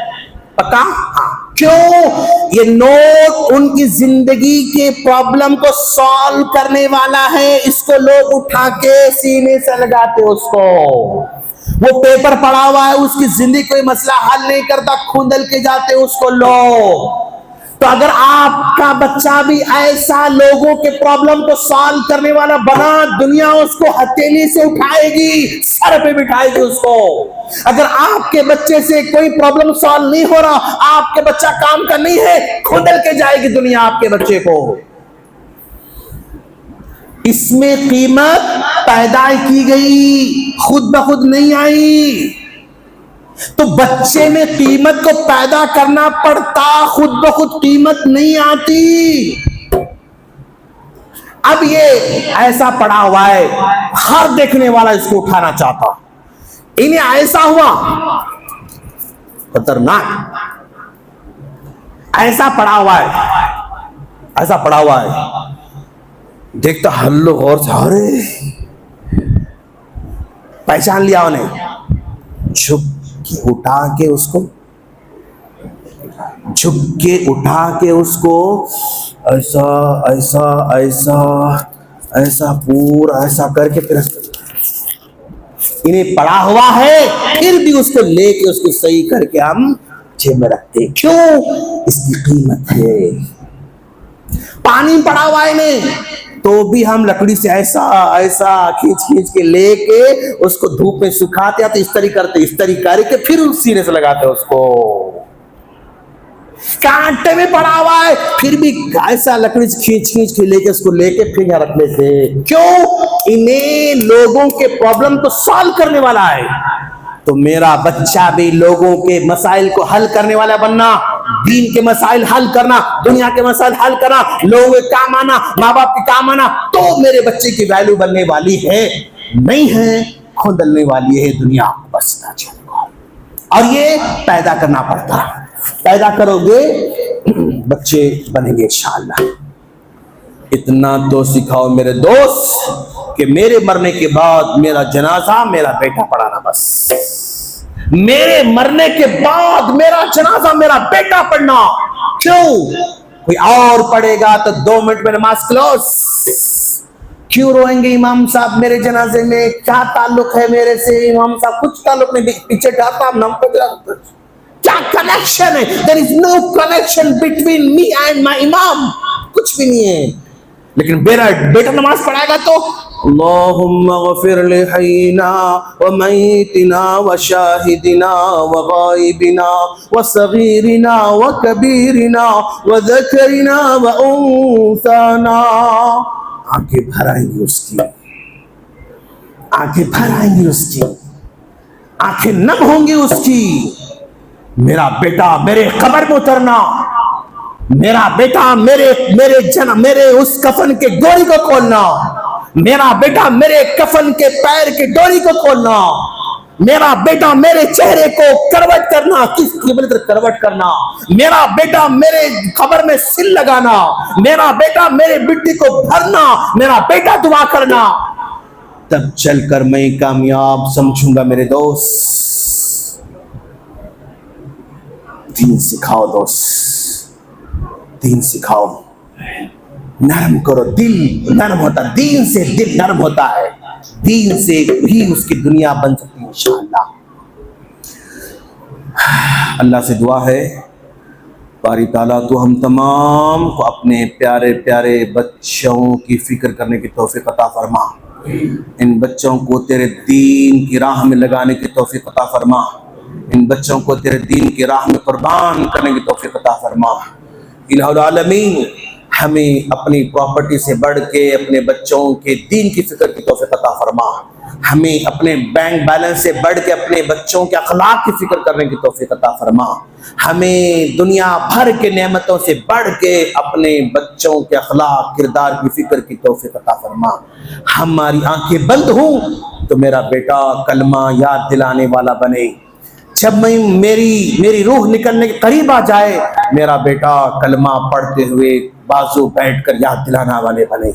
Speaker 1: पक्का? हाँ। क्यों? ये नोट उनकी जिंदगी के प्रॉब्लम को सॉल्व करने वाला है। इसको लोग उठा के सीने से लगाते उसको। वो पेपर पड़ा हुआ है, उसकी जिंदगी कोई मसला हल नहीं करता, खुंदल के जाते उसको लोग। तो अगर आपका बच्चा भी ऐसा लोगों के प्रॉब्लम को सॉल्व करने वाला बना, दुनिया उसको हथेली से उठाएगी, सर पे बिठाएगी उसको। अगर आपके बच्चे से कोई प्रॉब्लम सॉल्व नहीं हो रहा, आपके बच्चा काम का नहीं है, खुदल के जाएगी दुनिया आपके बच्चे को। इसमें कीमत पैदा की गई, खुद ब खुद नहीं आई। तो बच्चे में कीमत को पैदा करना पड़ता, खुद ब खुद कीमत नहीं आती। अब ये ऐसा पड़ा हुआ है, हर देखने वाला इसको उठाना चाहता। इन्हें ऐसा हुआ, खतरनाक, ऐसा पड़ा हुआ है, ऐसा पड़ा हुआ है। देखता हल्लो और सारे पहचान लिया उन्हें, झुक उठा के उसको, झुक के उठा के उसको ऐसा ऐसा ऐसा ऐसा पूरा ऐसा करके फिर इन्हें पड़ा हुआ है, फिर भी उसको लेके उसको सही करके हम जेब में रखते। क्यों? इसकी कीमत है। पानी पड़ा हुआ है इन्हें, तो भी हम लकड़ी से ऐसा ऐसा खींच के लेके उसको धूप में सुखाते आते, इस्त्री करके फिर उस सीने से लगाते उसको। कांटे में पड़ा हुआ है, फिर भी ऐसा लकड़ी से खींच के लेके उसको लेके फिर यहाँ रख लेते। क्यों? इन्हें लोगों के प्रॉब्लम को सॉल्व करने वाला है। तो मेरा बच्चा भी लोगों के मसाइल को हल करने वाला बनना, दीन के मसाइल हल करना, दुनिया के मसाइल हल करना, लोगों के काम आना, माँ बाप के काम आना, तो मेरे बच्चे की वैल्यू बनने वाली है। नहीं है, खुदलने वाली है दुनिया। बस और ये पैदा करना पड़ता है। पैदा करोगे बच्चे बनेंगे इंशाअल्लाह। इतना तो सिखाओ मेरे दोस्त कि मेरे मरने के बाद मेरा जनाजा मेरा बेटा पढ़ाना। बस मेरे मरने के बाद मेरा जनाजा मेरा बेटा पढ़ना। क्यों? कोई और पढ़ेगा तो 2 मिनट में नमाज क्लोज। क्यों रोएंगे इमाम साहब मेरे जनाजे में? क्या ताल्लुक है मेरे से इमाम साहब? कुछ ताल्लुक नहीं, पीछे जाता नाम को क्या कनेक्शन है? There is no connection between me and my इमाम, कुछ भी नहीं है। लेकिन मेरा बेटा नमाज पढ़ाएगा तो अल्लाहुम्मा गफिर li हय्यिना व मय्यितिना व शाहिदिना व गायबिना व सगीरिना व कबीरिना व ज़करिना व उन्साना। आंखें भर आएंगी उसकी, आंखें भर आएंगी उसकी, आंखें नम होंगी उसकी। मेरा बेटा मेरे कब्र में उतरना, मेरा बेटा मेरे उस कफन के डोरी को खोलना, मेरा बेटा मेरे कफन के पैर के डोरी को खोलना, मेरा बेटा मेरे चेहरे को करवट करना, किस किबले तरफ करवट करना, मेरा बेटा मेरे कब्र में सिल लगाना, मेरा बेटा मेरे मिट्टी को भरना, मेरा बेटा दुआ करना। तब चलकर मैं कामयाब समझूंगा मेरे दोस्त। दीन सिखाओ दोस्त, दीन सिखाओ, नरम करो। दिल नरम होता, दीन से दिल नरम होता है, दीन से ही उसकी दुनिया बन सकती है इंशाअल्लाह। अल्लाह से दुआ है बारी ताला तो हम तमाम को अपने प्यारे प्यारे बच्चों की फिक्र करने की तौफीक अता फरमा। इन बच्चों को तेरे दीन की राह में लगाने की तौफीक अता फरमा। इन बच्चों को तेरे दीन की राह में कुर्बान करने की तौफीक अता फरमा। इलाहुल आलमीन हमें अपनी प्रॉपर्टी से बढ़ के अपने बच्चों के दीन की फिक्र की तौफीक अता फरमा। हमें अपने बैंक बैलेंस से बढ़ के अपने बच्चों के अखलाक की फिक्र करने की तौफीक अता फरमा। हमें दुनिया भर के नेमतों से बढ़ के अपने बच्चों के अखलाक किरदार की फिक्र की तौफीक अता फरमा। हमारी आंखें बंद हों तो मेरा बेटा कलमा याद दिलाने वाला बने। जब मेरी रूह निकलने के करीब आ जाए, मेरा बेटा कलमा पढ़ते हुए बाजू बैठकर याद दिलाना वाले बने।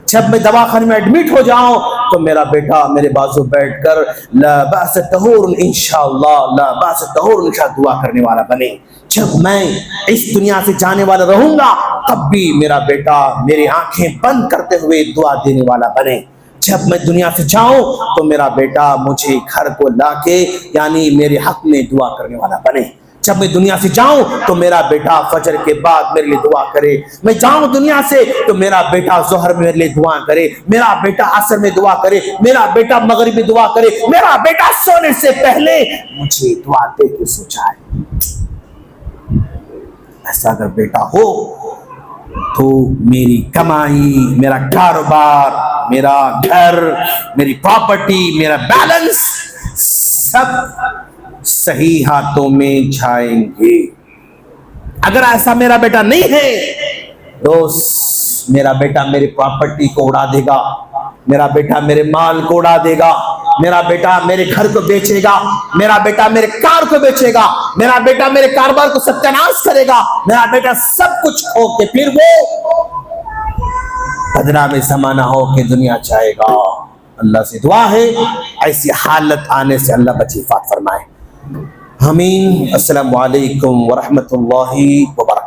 Speaker 1: जब मैं दवाखाने में एडमिट हो जाऊं तो मेरा बेटा मेरे बाजू बैठकर ला बास तहूर इंशाअल्लाह, ला बास तहूर इंशाअल्लाह दुआ करने वाला बने। जब मैं इस दुनिया से जाने वाला रहूंगा तब भी मेरा बेटा मेरी आंखें बंद करते हुए दुआ देने वाला बने। जब मैं दुनिया से जाऊं तो मेरा बेटा मुझे घर को लाके यानी मेरे हक में दुआ करने वाला बने। जब मैं दुनिया से जाऊं तो मेरा बेटा फजर के बाद मेरे लिए दुआ करे। मैं जाऊं दुनिया से तो मेरा बेटा जोहर में मेरे लिए दुआ करे, मेरा बेटा असर में दुआ करे, मेरा बेटा मगरिब में दुआ करे, मेरा बेटा सोने से पहले मुझे दुआ दे के सो जाए। ऐसा अगर बेटा हो तो मेरी कमाई, मेरा कारोबार, मेरा घर, मेरी प्रॉपर्टी, मेरा बैलेंस सब सही हाथों में जाएंगे। अगर ऐसा मेरा बेटा नहीं है दोस्त, मेरा बेटा मेरी प्रॉपर्टी को उड़ा देगा, मेरा बेटा मेरे माल को उड़ा देगा, मेरा बेटा मेरे घर को बेचेगा, मेरा बेटा मेरे कार को बेचेगा, मेरा बेटा मेरे कारोबार को सत्यानाश करेगा, मेरा बेटा सब कुछ खो के फिर वो बदनाम ज़माना हो के दुनिया जाएगा। अल्लाह से दुआ है ऐसी हालत आने से अल्लाह बची हिफाज़त फरमाए। आमीन। अस्सलामु अलैकुम व रहमतुल्लाहि व बरकातहू।